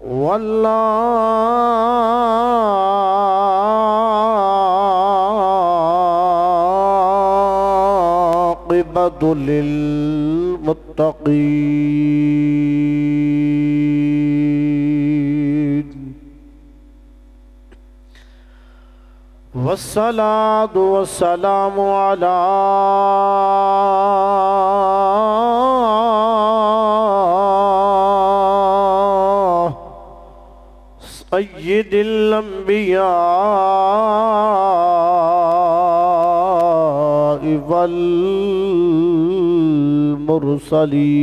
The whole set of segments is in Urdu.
والعاقبة للمتقين والصلاة والسلام على سيد الأنبياء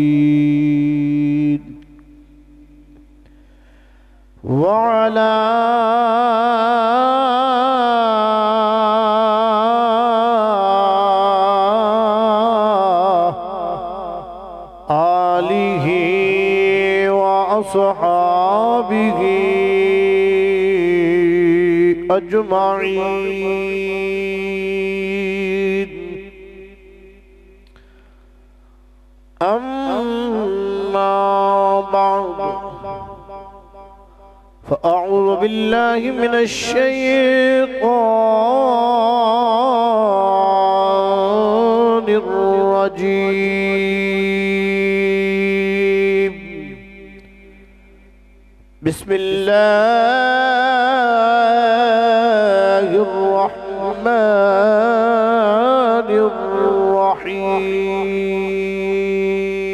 والمرسلين وعلى آله وأصحابه أجمعين أما بعد فأعوذ بالله من الشيطان الرجيم بسم الله الرحمن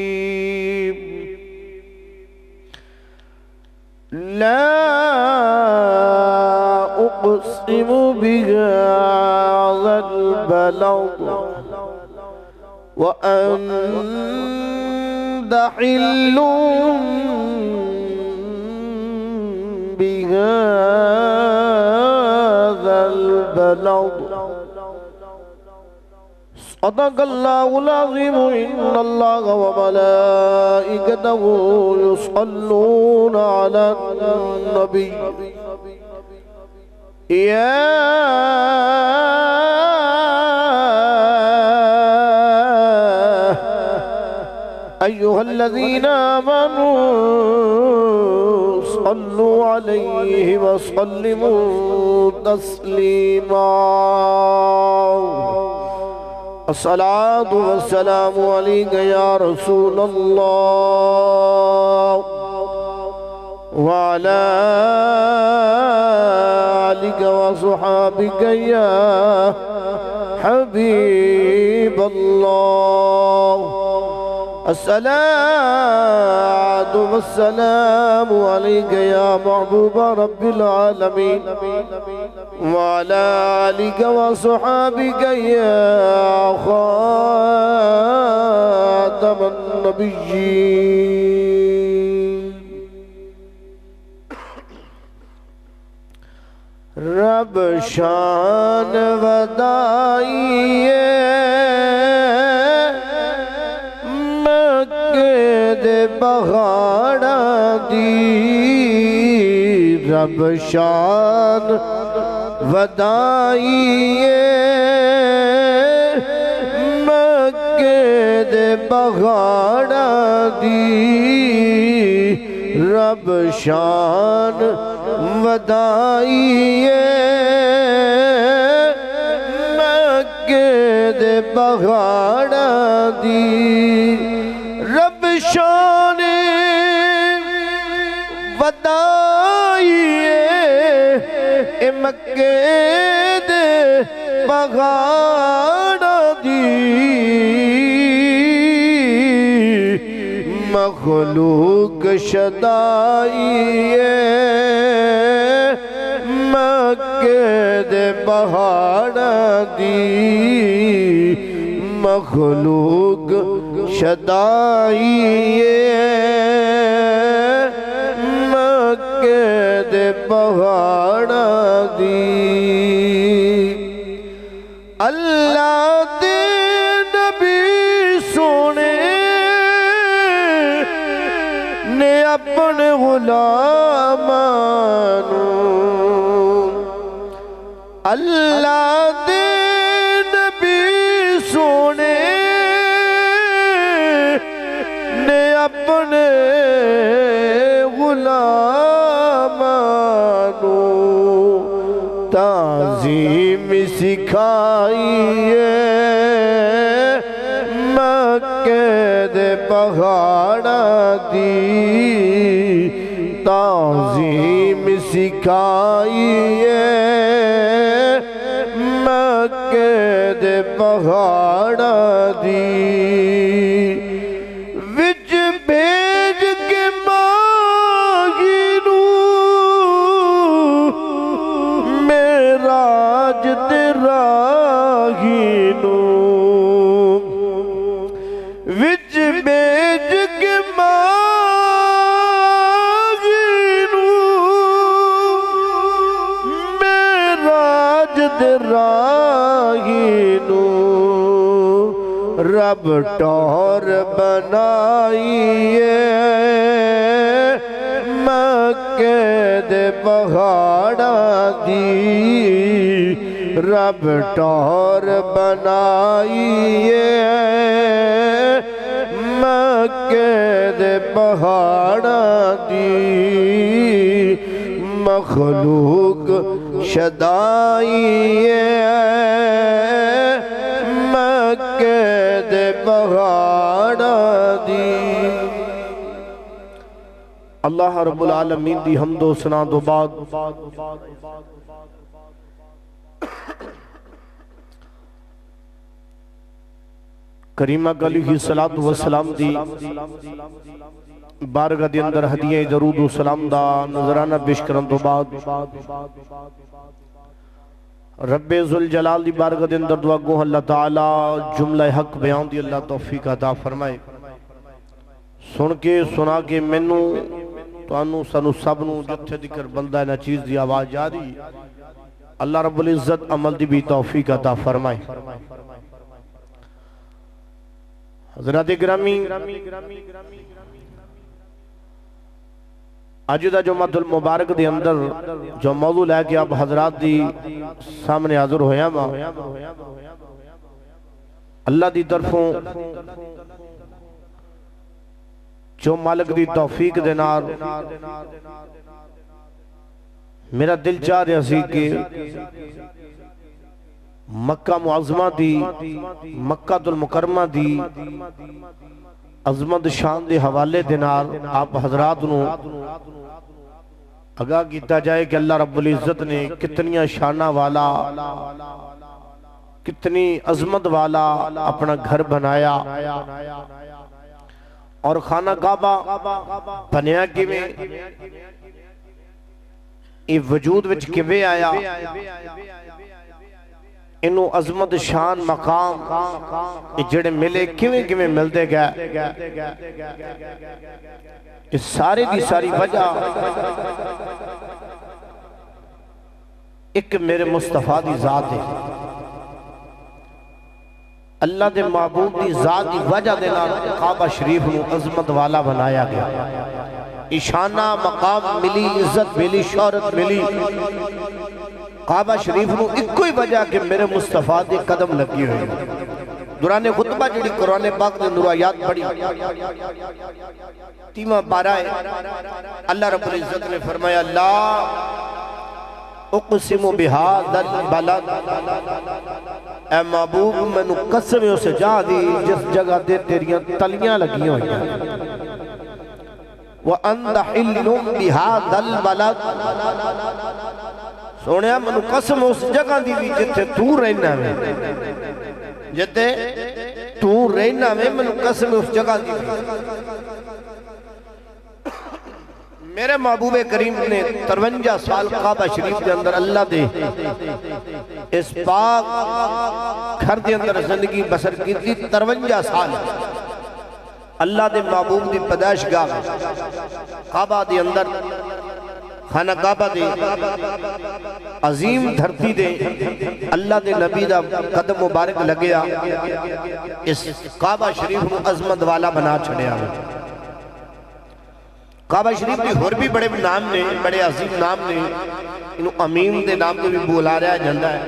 الرحيم لا أقسم بهذا البلد وأنت حل بهذا البلد صدق الله العظيم إن الله وملائكته يصلون على النبي يا أيها الذين آمنوا صلوا عليه وسلموا تسليما الصلاة والسلام عليك يا رسول الله وعلى آلك وصحابك يا حبيب الله الصلاة والسلام عليك يا محبوب رب العالمين وعلى آلك وصحابك يا خاتم النبيين رب شان ودائیے دے بغاڑا دی رب شان ودائیے مکے دے بغاڑا دی رب شان ودائیے مکے دے بغاڑا دی رب شان ودائیے مکے دے بغاڑا دی مخلوق شدائیے مکے دے بغاڑا دی مخلوق شدائیے مکے دے بغاڑا دی اللہ دے نبی سونے نے اپنے غلامانو اللہ دے نبی سونے نے اپنے غلام تعظیم سکھائیے مکے دے پہاڑاں دی تعظیم سکھائیے مکے دے پہاڑاں دی وچ بھیج کے ماہی نوں معراج تے راہی نوں وچ بھیج کے ماہی نوں معراج تے راہی نوں رب ٹور بنائیے مکے دے پہاڑاں دی رب ٹور بنائیے مکے دے پہاڑاں دی مخلوق شدائیے مکے دے پہاڑاں دی اللہ رب العالمین دی حمد و ثنا تو بعد کریمہ علیہ الصلوۃ والسلام دی بارگاہ دے اندر ہدیہ درود و سلام دا نظرانہ پیش کرن تو بعد رب ذوالجلال دی بارگاہ دے اندر دعا گو اللہ تعالی جملہ حق بیان دی اللہ توفیق عطا فرمائے سن کے سنا کے مینوں تانوں سانوں سب نوں جتھے دکر بندہ نہ چیز دی آواز جاری اللہ رب العزت عمل دی بھی توفیق عطا فرمائے حضرات گرامی آج دا جمعہ المبارک دے اندر جو موضوع لے کے اب حضرات دی سامنے حاضر ہویا ماں اللہ دی طرفوں جو مالک دی توفیق دے نار میرا دل چاہ رہا سی کہ مکہ معظمہ دی مکہ المکرمہ دی عظمت شان دے حوالے دے نار آپ حضرات نو آگاہ کیتا جائے کہ اللہ رب العزت نے کتنی شانہ والا کتنی عظمت والا اپنا گھر بنایا اور خانہ کعبہ بنیا کی میں یہ وجود وچ کیویں آیا انہوں عظمت شان مقام جڑے ملے کیویں ملتے گئے اس سارے دی ساری وجہ ایک میرے مصطفیٰ دی ذات ہے اللہ دے محبوب دی ذات دی وجہ دینا کعبہ شریف نو عظمت والا بنایا گیا اشانہ مقام ملی عزت ملی شہرت ملی کعبہ شریف نو ایک کوئی وجہ کہ میرے مصطفیٰ دے قدم لگی ہوئی دوران خطبہ جڑی قرآن پاک دے نورایات پڑھی تیمہ بارہ اللہ رب العزت نے فرمایا لا اقسم بہذا البلد اے محبوب میں نو قسم اسے جا دی جس جگہ دے تیریاں تلیاں لگی ہوئی ہیں وَأَنْتَ حِلٌّ بِهَذَا الْبَلَدِ سونیا منو قسم اس جگہ دی بھی جتے تو رہنا میں جتے تو رہنا میں منو قسم اس جگہ دی بھی میرے محبوب کریم نے 53 سال کعبہ شریف کے اندر اللہ دے اس پاک گھر دے اندر زندگی بسر کی تھی 53 سال اللہ دے محبوب دی پیدائش گاہ کعبہ دے اندر خانہ کعبہ دے عظیم دھرتی دے اللہ دے نبی دا قدم مبارک لگیا اس کعبہ شریف کو عظمت والا بنا چھڑیا کعبہ شریف بھی اور بھی بڑے نام نے بڑے عظیم نام نے انہوں امین دے نام دے بھی بلایا جاندہ ہے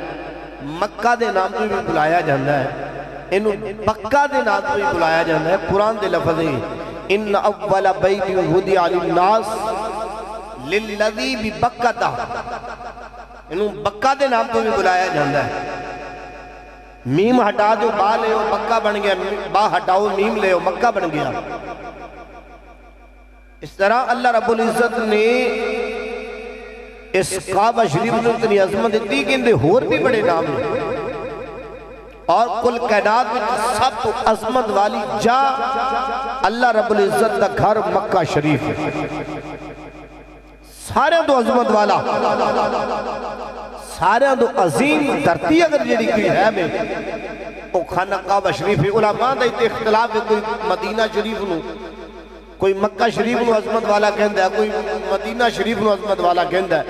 مکہ دے نام دے بھی بلایا جاندہ ہے انہوں بکہ دے نام دے بھی بلایا جاندہ ہے قرآن دے لفظ ہے ان اول بیت وحدی علی الناس للذی ببکتہ انہوں بکا دے نام تو بھی بلایا جاندہ ہے. میم ہٹا دو با لے ہو مکہ بن گیا, با ہٹاؤ میم لے ہو مکہ بن گیا. اس طرح اللہ رب العزت نے اس کعبہ شریف نے اتنی عظمت دی کہ اندے ہور بھی بڑے نام ہیں, اور کل کائنات میں سب تو عظمت والی جا اللہ رب العزت دا گھر مکہ شریف ہے. سارے تو عظمت والا, سارے تو عظیم دھرتی اگر جڑی کوئی ہے میں وہ خانہ کعبہ شریف ہے. علماء دا اتنے اختلاف ہے, کوئی مدینہ شریف نو, کوئی مکہ شریف نو عظمت والا کہندہ ہے, کوئی مدینہ شریف نو عظمت والا کہندہ ہے.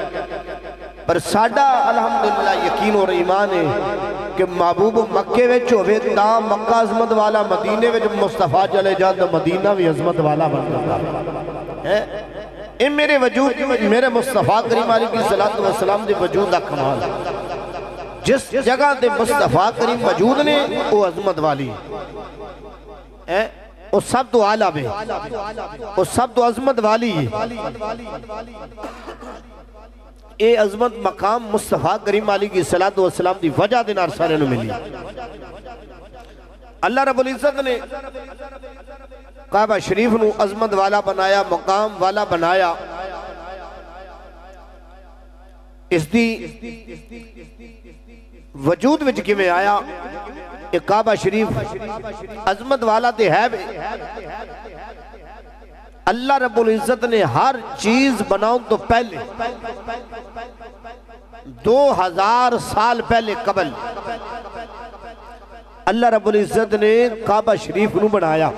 پر ساڑھا الحمدللہ یقین اور ایمان ہے کہ محبوب مکے وچ ہوئے تا مکہ عظمت والا, مدینے وچ مصطفیٰ چلے جاتا مدینہ بھی عظمت والا بنتا ہے. ان میرے وجود, میرے مصطفیٰ کریم علیہ السلام دے وجود دا کمال. جس جگہ دے مصطفیٰ کریم وجود نے وہ عظمت والی ہے, وہ سب تو عالیٰ بے, وہ سب تو عظمت والی ہے. اے عظمت مقام مصطفیٰ کریم علیہ السلام دی وجہ دے نار سارے نو ملی. اللہ رب العزت نے کعبہ شریف نو عظمت والا بنایا, مقام والا بنایا. اس دی وجود وچ کی میں آیا کہ کعبہ شریف عظمت والا تے ہے. اللہ رب العزت نے ہر چیز بناؤں تو پہلے 2000 سال پہلے قبل اللہ رب العزت نے کعبہ شریف نو بنایا.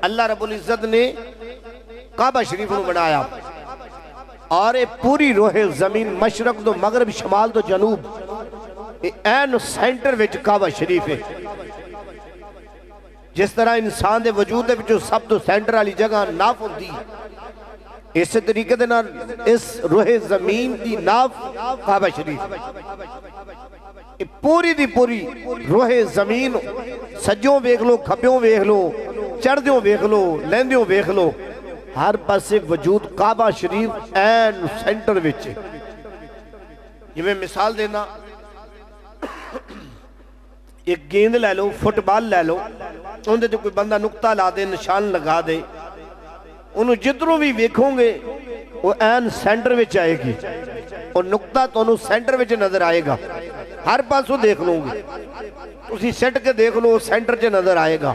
اللہ رب العزت نے کعبہ شریف نو بنایا, اور پوری روح زمین مشرق تو مغرب شمال تو جنوب این سینٹر وچ کعبہ شریف ہے. جس طرح انسان دے وجود دے وچوں سب تو سینٹر والی جگہ ناف ہوندی, اس طریقے دے نال اس روح زمین دی ناف کعبہ شریف. پوری دی پوری روح زمین سجوں ویکھ لو, کھبیوں ویکھ لو, چڑھدیوں ویکھ لو, لیندیوں ویکھ لو, ہر پاسے وجود کعبہ شریف این سینٹر وچ. یہ میں مثال دینا, ایک گیند لے لو, فٹ بال لے لو, اندھے تو کوئی بندہ نقطہ لا دے, نشان لگا دے, انہوں جتنوں بھی ویکھوں گے وہ این سینٹر وچ آئے گی, اور نقطہ تو انہوں سینٹر وچ نظر آئے گا. ہر پاسوں دیکھ لوں گے, اسی سیٹ کے دیکھ لو سینٹر چ نظر آئے گا,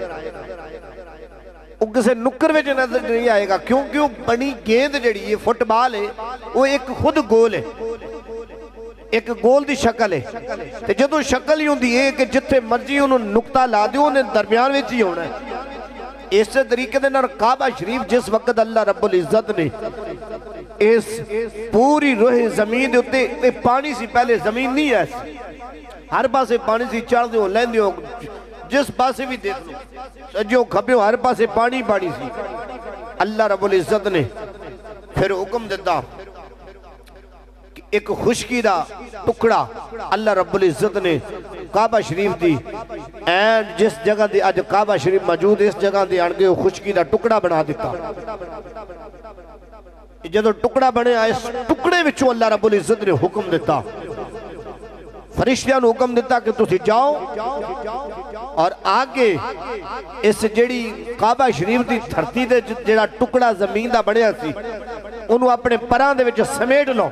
وہ کسے نکر وچ نظر نہیں آئے گا. کیوں بنی گیند جڑی یہ فٹ بال ہے وہ ایک خود گول ہے, ایک گول دی شکل ہے. تے جدوں شکل ہی ہوندی ہے کہ جتھے مرضی انہوں نقطہ لا دیو انہیں درمیان وچ ہی ہونا ہے. اس طریقے دے نال کعبہ شریف جس وقت اللہ رب العزت نے اس پوری روح زمین دے اتے پانی سی, پہلے زمین نہیں ہے, ہر پاسے پانی سی, چڑھ دیو لین دیو, جس پاسے بھی دیکھ لو سجوں کھبیوں ہر پاسے پانی پانی سی. اللہ رب العزت نے پھر حکم دیتا کہ ایک خشکی دا ٹکڑا اللہ رب العزت نے کعبہ شریف دی اینڈ جس جگہ دی آج کعبہ شریف موجود اس جگہ دی آنگے وہ خشکی دا ٹکڑا بنا دیتا. جدو ٹکڑا بنے آئے اس ٹکڑے وچوں اللہ رب العزت نے حکم دیتا, فرشتیاں نے حکم دیتا کہ تسی جاؤ اور آگے اس جڑی کعبہ شریف دی دھرتی دے جڑا ٹکڑا زمین دا بڑھیا سی انہوں اپنے پران دے وچ سمیٹ لو.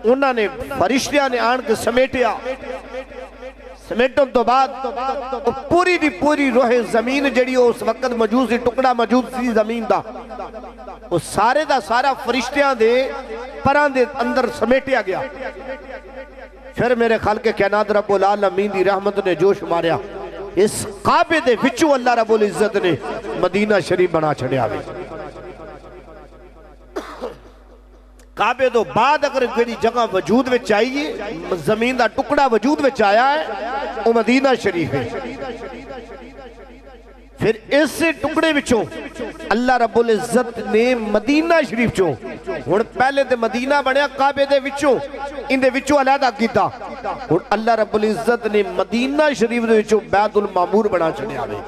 انہوں نے فرشتیاں نے آن کے سمیٹیا, سمیٹن تو بعد پوری دی پوری روح زمین جڑی اس وقت موجود سی, ٹکڑا موجود سی زمین دا, وہ سارے دا سارا فرشتیاں دے پران دے اندر سمیٹیا گیا. پھر میرے خالق کائنات رب العالمین دی رحمت نے جوش ماریا, اس کعبے دے وچوں اللہ رب العزت نے مدینہ شریف بنا چھڑیا ہوئے. کعبے تو بعد اگر کوئی جگہ وجود وچ آئیے, زمین دا ٹکڑا وجود وچ آیا ہے, وہ مدینہ شریف ہے. پھر اس ٹکڑے وچوں اللہ رب العزت نے مدینہ شریف چوں, اور پہلے تے مدینہ بنیا کعبے دے وچوں, ان دے وچوں علیحدہ کیتا, اور اللہ رب العزت نے مدینہ شریف دے وچوں بیت المعمور بنا چھڑیا ہوئے.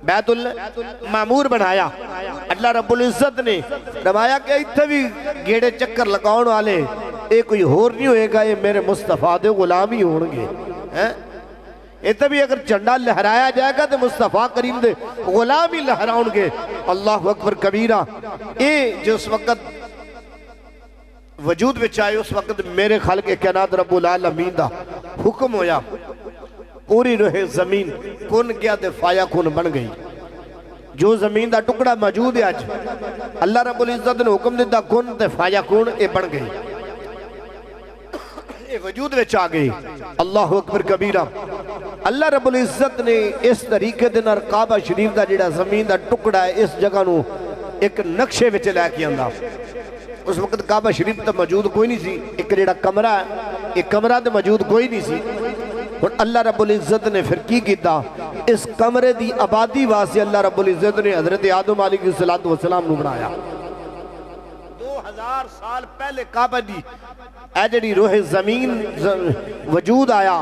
بیت المعمور بنایا. اللہ رب العزت نے فرمایا کہ اتھے بھی گیڑے چکر لگاؤن والے اے کوئی ہور نہیں ہوئے گا، یہ میرے مصطفیٰ دے غلام ہی ہونگے. اتھے بھی اگر جھنڈا لہرایا جائے گا تو مصطفیٰ کریم دے غلام ہی لہراؤنگے. اللہ اکبر کبیرہ. اے جو اس وقت وجود وچ آئے اس وقت میرے خالق کائنات رب العالمین دا حکم ہویا، پوری روح زمین کن کیا تے فایا کن بن گئی. جو زمین دا ٹکڑا موجود ہے آج اللہ رب العزت نے حکم دیتا کن تے فایا کن اے بن گئی، اے وجود وچ آ گئی. اللہ اکبر کبیرہ. اللہ رب العزت نے اس طریقے دے نال کعبہ شریف دا جڑا زمین دا ٹکڑا ہے اس جگہ نو ایک نقشے وچ لے کے آندا. اس وقت کعبہ شریف تے موجود کوئی نہیں سی، ایک جڑا کمرہ ہے ایک کمرہ تے موجود کوئی نہیں سی. اور اللہ رب العزت نے پھر کی کیتا، اس کمرے دی آبادی واسطے اللہ رب العزت نے حضرت آدم علیہ السلام نو بنایا. 2000 سال پہلے کعبہ دی اے جڑی روح زمین وجود آیا،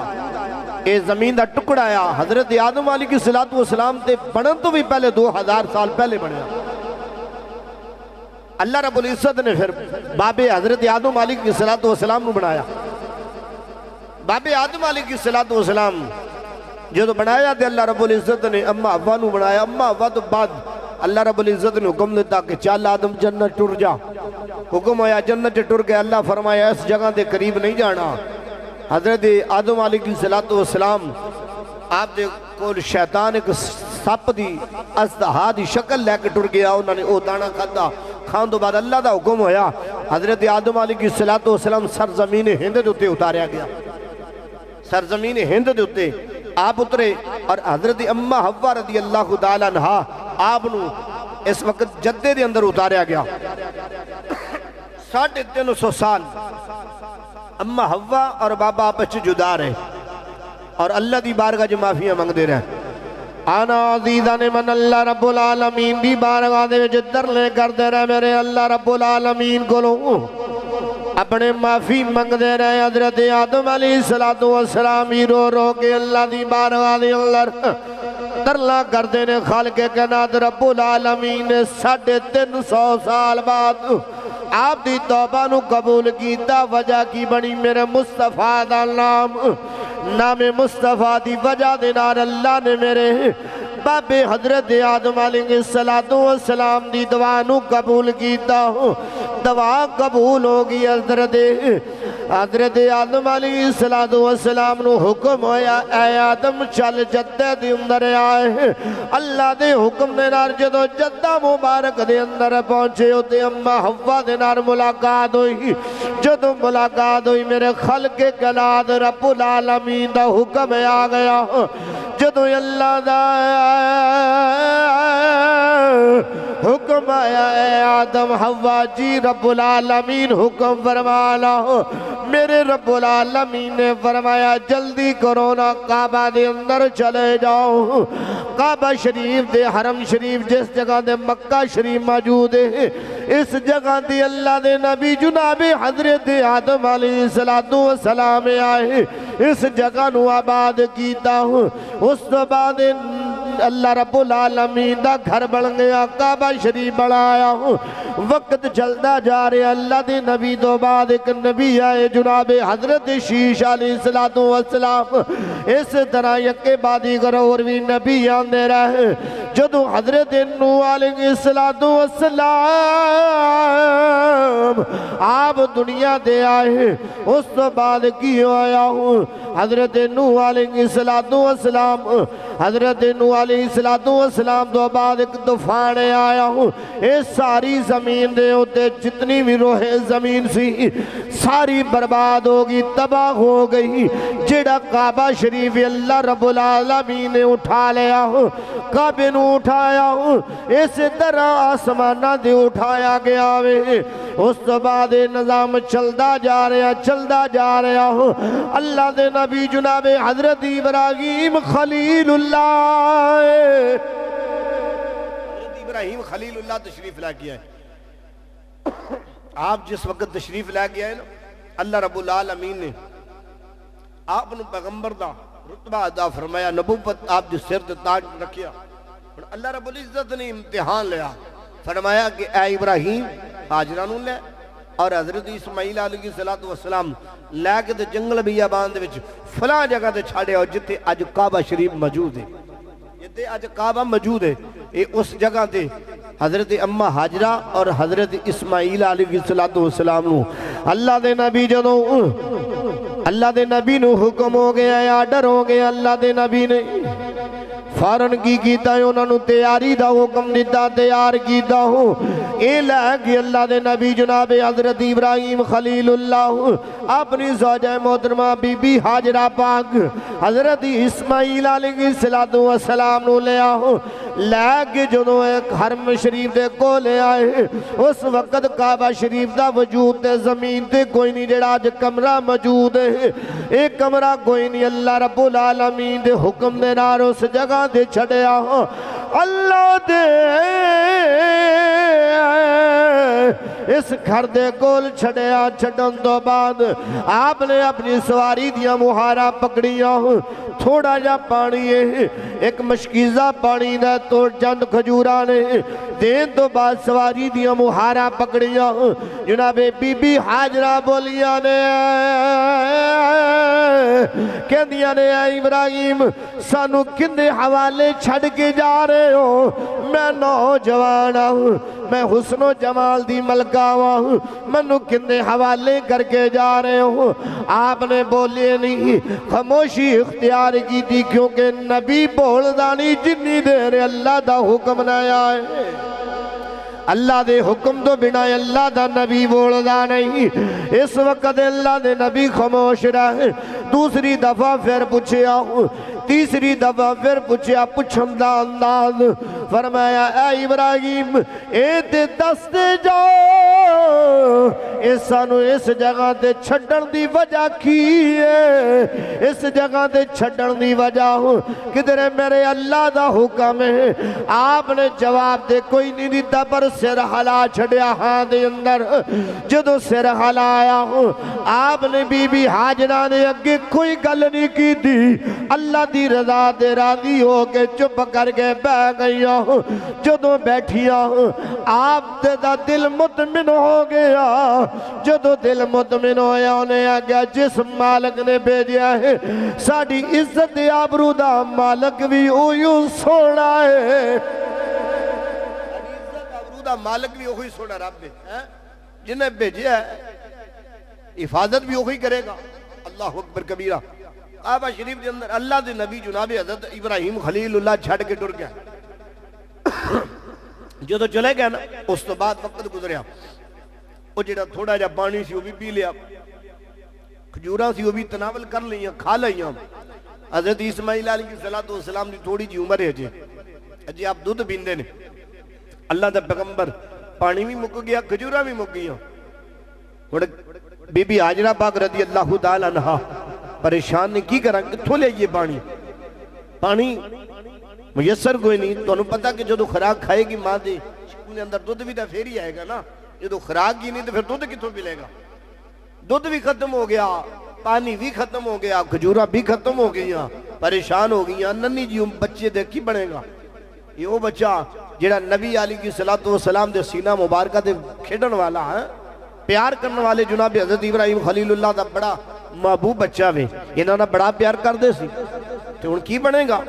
اے زمین دا ٹکڑا آیا، حضرت آدم علیہ السلام تے بنن تو بھی پہلے 2000 سال پہلے بنیا. اللہ رب العزت نے پھر بابے حضرت آدم علیہ السلام نو بنایا. بابے آدم علیہ السلام جو بنایا تے اللہ رب العزت نے اماں حوا نو بنایا. اماں حوا تو بعد اللہ رب العزت نے حکم دیتا کہ چل آدم جنت ٹر جا. حکم ہویا جنت ٹر گیا. اللہ فرمایا اس جگہ دے قریب نہیں جانا. حضرت آدم علیہ السلام آپ دے کول شیطان ایک سپ دی ازدہا دی شکل لے کے ٹر گیا. انہوں نے او دانا کھاتا. کھان دو بعد اللہ دا حکم ہویا حضرت آدم علیہ السلام سرزمین ہند دے اتے اتاریا گیا. سرزمین ہند دے اتے آپ اترے اور حضرت اماں حوا رضی اللہ تعالیٰ عنہ آپ نو اس وقت جدے دے اندر اتاریا گیا. 350 سال اماں حوا اور بابا آپس جدا رہے اور اللہ دی بارگاہ جو معافیاں مانگ دے رہے. آنا عزیزان من اللہ رب العالمین دی بارگاہ دے وچ در لے کر دے رہے میرے اللہ رب العالمین کو لو اپنے معافی منگ دے رہے. حضرت آدم علیہ السلام ہی رو رو کے اللہ دی بارگاہ دے اندر ترلا کر دینے. خالق کائنات رب العالمین نے 350 سال بعد آپ دی توبہ نو قبول کیتا. وجہ کی بنی میرے مصطفیٰ دا نام مصطفیٰ دی وجہ دینار اللہ نے میرے بابے حضرت آدم علیہ السلام دی دعا نو قبول کیتا. دعا قبول ہوگی. حضرت آدم علیہ السلام نو حکم ہویا اے آدم چل جدہ دے اندر آئے. اللہ دے حکم دے نار جدو جدہ مبارک دے اندر پہنچے ہوتے اماں حوا دے نار ملاقات ہوئی. جدو ملاقات ہوئی میرے خلق کائنات رب العالمین دا حکم آ گیا. جدو اللہ دا حکم آیا اے آدم حوا جی رب العالمین حکم فرمانا. میرے رب العالمین نے فرمایا جلدی کرو نا کعبہ دے اندر چلے جاؤ. کعبہ شریف دے حرم شریف جس جگہ دے مکہ شریف موجود ہے اس جگہ دے اللہ دے نبی جناب حضرت آدم علیہ السلام آئے. اس جگہ نو آباد کیتا ہوں. اس تو بعد اللہ رب العالمین دا گھر بن گیا. کعبہ شریف بڑھایا ہوں. وقت چلتا جا رہے اللہ دے نبی تو بعد ایک نبی آئے جناب حضرت شیش علیہ السلام. اس طرح یکے بعدی اور بھی نبی آندے رہے. جدو حضرت نوح علیہ السلام آپ دنیا دے آئے اس تو بعد کی آیا ہوں حضرت نوح علیہ السلام. حضرت نوح علیہ السلام تو بعد ایک طوفان آیا ہوں. اس ساری زمین دے ہوتے جتنی بھی روح زمین سی ساری برباد ہوگی تباہ ہو گئی. جڑا کعبہ شریف اللہ رب العالمین نے اٹھا لیا ہوں کعبے نو اٹھایا ہوں. اس طرح آسمانہ دے اٹھایا گیا وے. اس تو بعد نظام چلدا جا رہا ہوں. اللہ دے نبی جناب حضرت ابراہیم خلیل اللہ خلیل اللہ تشریف لے گیا ہے. آپ جس وقت تشریف لے گیا ہے نا اللہ رب العالمین نے آپ نے پیغمبر دا رتبہ ادا فرمایا. نبوت آپ جس سر تے تاج رکھیا. اللہ رب العزت نے امتحان لیا، فرمایا کہ اے ابراہیم حاجرہ نوں لے اور حضرت اسماعیل علیہ السلام لے کے تے جنگل بیابان دے وچ فلاں جگہ تے چھاڑے اور جتے اج کعبہ شریف موجود ہے، جتے اج کعبہ موجود ہے، یہ اس جگہ تے حضرت اما حاجرہ اور حضرت اسماعیل علیہ السلام نو اللہ دے نبی جدوں اللہ دے نبی نو حکم ہو گیا یا آرڈر ہو گیا، اللہ دے نبی نے فارن کی کیتا ہے، انہوں نے تیاری دا حکم دیتا، تیار کیتا ہو اے لے اللہ دے نبی جناب حضرت ابراہیم خلیل اللہ اپنی زوجہ محترمہ بی بی حاجرہ پاک حضرت اسماعیل علیہ السلام نو لے آؤ، لے کے جنہوں ایک حرم شریف دے کو لے آئے، اس وقت کعبہ شریف دا وجود دے زمین دے کوئی نہیں، جڑا آج کمرہ موجود ہے ایک کمرہ کوئی نہیں، اللہ رب العالمین دے حکم دے نار اس جگہ دے چھڑے آؤ، اللہ دے اس گھر دے کول چھڑے آ، چھڑن تو بعد آپ نے اپنی سواری دیا مہارا پکڑیاں، تھوڑا جا پانی ہے ایک مشکیزہ پانی دا تو چند کھجورانے دین تو بعد سواری دیا مہارا پکڑیاں، جناب بی بی حاجرہ بولیاں نے کہ دیا نے اے ابراہیم سانو کندے حوالے چھڑ کے جا رہے ہو، میں نوجوان ہوں، میں حسن و جمال دی ملکہ ہوں، منو کندے حوالے کر کے جا رہے ہوں، آپ نے بولے نہیں، خاموشی اختیار کی تھی کیونکہ نبی بول دانی جنی دیر اللہ دا حکم نہ آئے، اللہ دے حکم تو بنا اللہ دا نبی بول دا نہیں، اس وقت اللہ دے نبی خاموش رہے، دوسری دفعہ پھر پوچھے آؤں، تیسری دفعہ پھر پوچھیا پوچھندہ انداز، فرمایا اے ابراہیم اے تے دستے جاؤ اس سانو اس جگہ تے چھڑن دی وجہ کی ہے، اس جگہ تے چھڑن دی وجہ ہوں کدھرے میرے اللہ دا حکم ہے، آپ نے جواب دے کوئی نہیں دیتا پر سر ہلا چھڑیا ہاں دے اندر، جدو سر ہلایا ہوں آپ نے بی بی حاجرہ نے اگے کوئی گل نہیں کی تھی، اللہ دی رضا دے راضی ہو کے چپ کر کے بہ گئیا ہوں، جدو بیٹھیا ہوں آپ دا دل مطمئن ہو گیا، جدو دل مطمئن ہویا انہیں آگیا جس مالک نے بھیجیا ہے ساڑی عزت آبرو دا مالک بھی اویوں سوڑا ہے، ساڑی عزت آبرو دا مالک بھی اوہی سوڑا رب ہے، جنہیں بھیجیا ہے حفاظت بھی اوہی کرے گا، اللہ اکبر کبیرہ۔ کعبہ شریف دے اندر اللہ دے نبی جناب حضرت ابراہیم خلیل اللہ چھڑ کے ڈر گیا، جو تو چلے گیا نا اس تو بعد وقت گزریا، وہ جڑا تھوڑا جا پانی سی وہ بھی پی لیا، کھجوراں سی وہ بھی تناول کر لیا کھا لیا، حضرت اسماعیل علیہ السلام دی تھوڑی جی عمر ہے جی آپ دودھ پیندے نے، اللہ دا پیغمبر پانی بھی مک گیا کھجوراں بھی مک گیا، بی بی حاجرہ پاک رضی اللہ تعالیٰ عنہ پریشان نے کی کرا کتھوں لے یہ پانی میسر کوئی نہیں، تو انہوں پتا کہ جو خوراک کھائے گی ماں دے انہیں اندر دودھ بھی پھر ہی آئے گا نا، جو خوراک ہی نہیں تو پھر دودھ کتھوں ملے گا، دودھ بھی ختم ہو گیا پانی بھی ختم ہو گیا کھجورا بھی ختم ہو گیا، پریشان ہو گیا، ننی جی بچے دے کی بنے گا، یہ وہ بچہ جڑا نبی علیہ السلام دے سینہ مبارکہ دے کھیڑن والا ہے، پیار کرنے والے جناب حضرت ابراہیم خلیل اللہ دا بڑا محبوب بچہ میں انہوں نے بڑا پیار کر دے سی، تو ان کی بنے گا،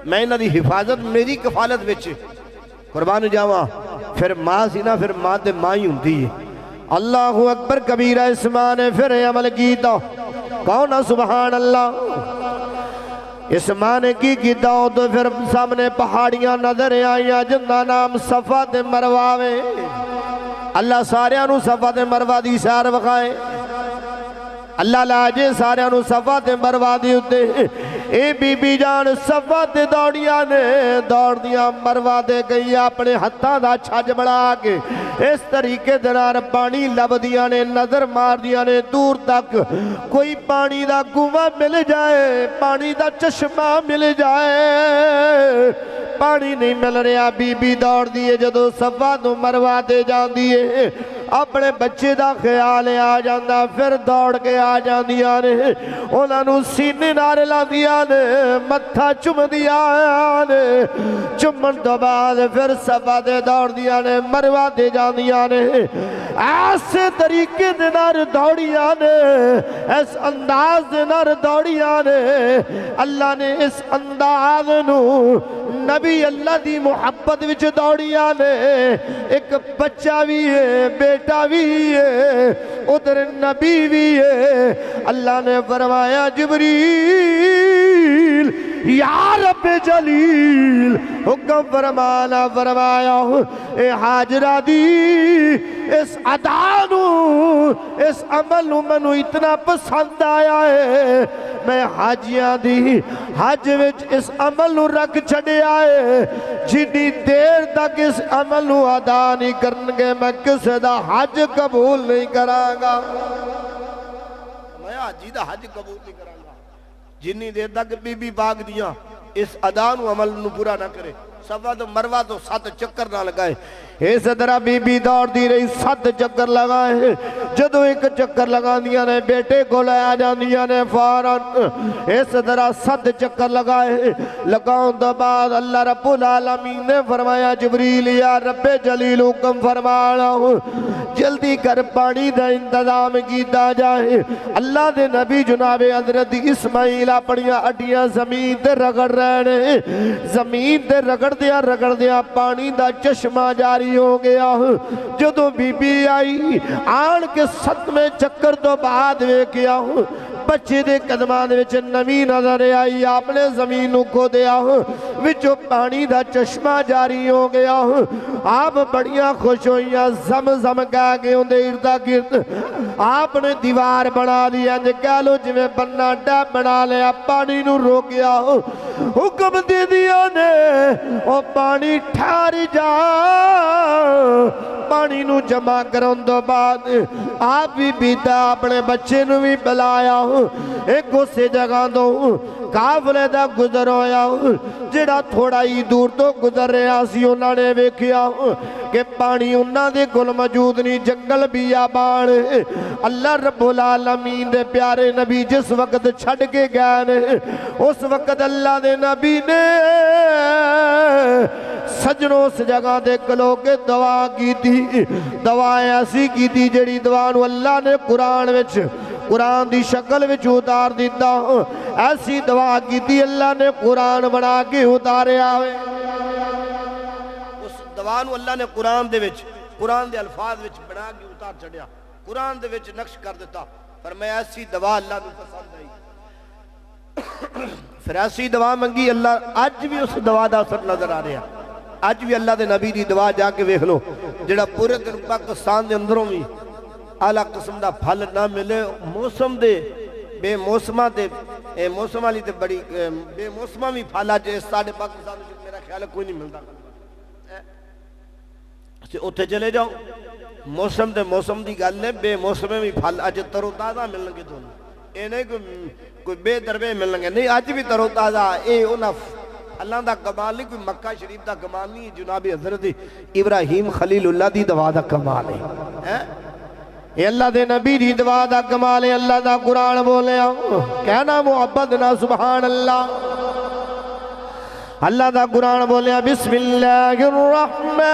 میں انہوں دی حفاظت میری کفالت بچے قربان جاواں، پھر ماں سی نا پھر ماں دے ماں ہی ہوندی ہے، اللہ اکبر کبیرہ اس ماں نے پھر عمل کیتا، کون سبحان اللہ، اس ماں نے کی کیتا ہو تو پھر سامنے پہاڑیاں نظر آئیاں جن دا نام صفا تے مروہ میں، اللہ سارے انہوں صفا تے مروہ دی سار وقائے، اللہ لاجے سارے انہوں صفا تے مروہ دی ہوتے، اے بی بی جان صفا تے دوڑیاں نے دوڑ دیا مروہ دے گئی اپنے ہتھاں دا چھج بڑھا کے، اس طریقے دنار پانی لب دیا نے نظر مار دیا نے دور تک کوئی پانی دا کنواں مل جائے، پانی دا چشمہ مل جائے، پانی نہیں مل رہا، بی بی دوڑ دیئے جدو صفا تو مروہ دے جان دیئے، اپنے بچے دا خیال آ جاندہ پھر دوڑ کے آ جاندیاں نے انہاں نو سینے نال لاندیاں نے متھا چم دیاں نے چمن تو بعد پھر صفا دے دوڑ دیاں نے مروہ دے جاندیاں نے ایسے طریقے دے نار دوڑیاں نے اس انداز دے نار دوڑیاں نے اللہ نے اس انداز نو نبی اللہ دی محبت وچ دوڑیاں نے ایک بچہ بھی ہے بیٹا بھی ہے ادھر نبی بھی ہے اللہ نے فرمایا جبریل یا رب جلیل حکم فرمایا اے حاجرہ دی اس عدانو اس عمل منو اتنا پسند آیا ہے میں حاجیاں دی حج وچ اس عمل نو رکھ چھڑے آئے جنی دیر تک اس عمل نو ادا نہیں کرنگے میں کسے دا حج قبول نہیں کرانگا میں حجی دا حج قبول نہیں کرانگا جنی دیر تک بی بی باغ دیا اس ادانو عمل نو پورا نہ کرے صفا تو مروہ تو 7 چکر نہ لگائے اس طرح بی بی دوڑ دی رہی 7 چکر لگائے جدو ایک چکر لگا دیا نے بیٹے کو لیا جان دیا نے فارن اس طرح 7 چکر لگائے لگاؤں دو بعد اللہ رب العالمین نے فرمایا جبریل یا رب جلیل حکم فرمانا جلدی کر پانی دا انتظام کیتا جائے اللہ دے نبی جناب حضرت اسماعیل اپنیاں اڈیاں زمین تے رگڑ رہے زمین تے رگڑ دیا پانی دا چشمہ جاری ہو گیا جدو بی بی آئی آن کے 7ویں چکر تو بعد وے کیا بچے دے قدمان وچ نمی نظر آئی آپ نے زمین کو دیا وچو پانی دا چشمہ جاری ہو گیا آپ بڑیاں خوش ہوئیاں زم زم کہہ گئے ہوں دے اردہ گرد آپ نے دیوار بنا دیا کہہ لو جو میں بننا ڈیب بنا لیا پانی نو رو گیا حکم دے دیا نے او پانی ٹھاری جا پانی نو جمع کرن دو بعد آپ بھی بیتا اپنے بچے نو بھی بلایا ایک گھسے جگہ دو کافلے دا گزر ہویا جڑا تھوڑا ہی دور تو گزر رہا سی انہوں نے ویکھیا کہ پانی انہوں دے گل موجود نہیں جنگل بیابان اللہ رب العالمین دے پیارے نبی جس وقت چھڑ کے گئے اس وقت اللہ دے نبی نے سجنوں اس جگہ دے کلو کے دعا کی تھی دعائیں ایسی کی تھی جڑی دعانو اللہ نے قرآن دی شکل وچ اتار دیتا ایسی دعا کی تھی اللہ نے قرآن بنا کے اتارے آوے اس دعانو اللہ نے قرآن دے الفاظ وچ بنا کے اتار چڑھیا قرآن دے وچ نقش کر دیتا فرمایا ایسی دعا اللہ نے پسند آئی پھر ایسی دعا منگی اللہ آج بھی اس دعا دا اثر نظر آ رہا آج بھی اللہ دے نبی دی دعا جا کے ویکھ لو جڑا پورے دن پاکستان دے اندروں بھی اعلیٰ قسم دا پھل نہ ملے موسم دے بے موسمہ دے موسمہ لی تے بڑی بے موسمہ بھی پھالا جے ساڑھے پاکستان میں میرا خیال ہے کوئی نہیں ملتا اتھے چلے جاؤ موسم دی گل ہے بے موسمیں بھی پھل اج ترو تازہ ملن گے دونوں اے نہیں کوئی بے دربے ملن گے نہیں اج بھی ترو تازہ اے انہاں اللہ دا کمال نہیں کوئی مکہ شریف دا کمال نہیں جناب حضرت ابراہیم خلیل اللہ دی دعا دا کمال ہے اے اللہ دے نبی دی دعا دا کمال ہے اللہ دا قرآن بولے کہنا محبت نہ سبحان اللہ اللہ دا قرآن بولے بسم اللہ الرحمن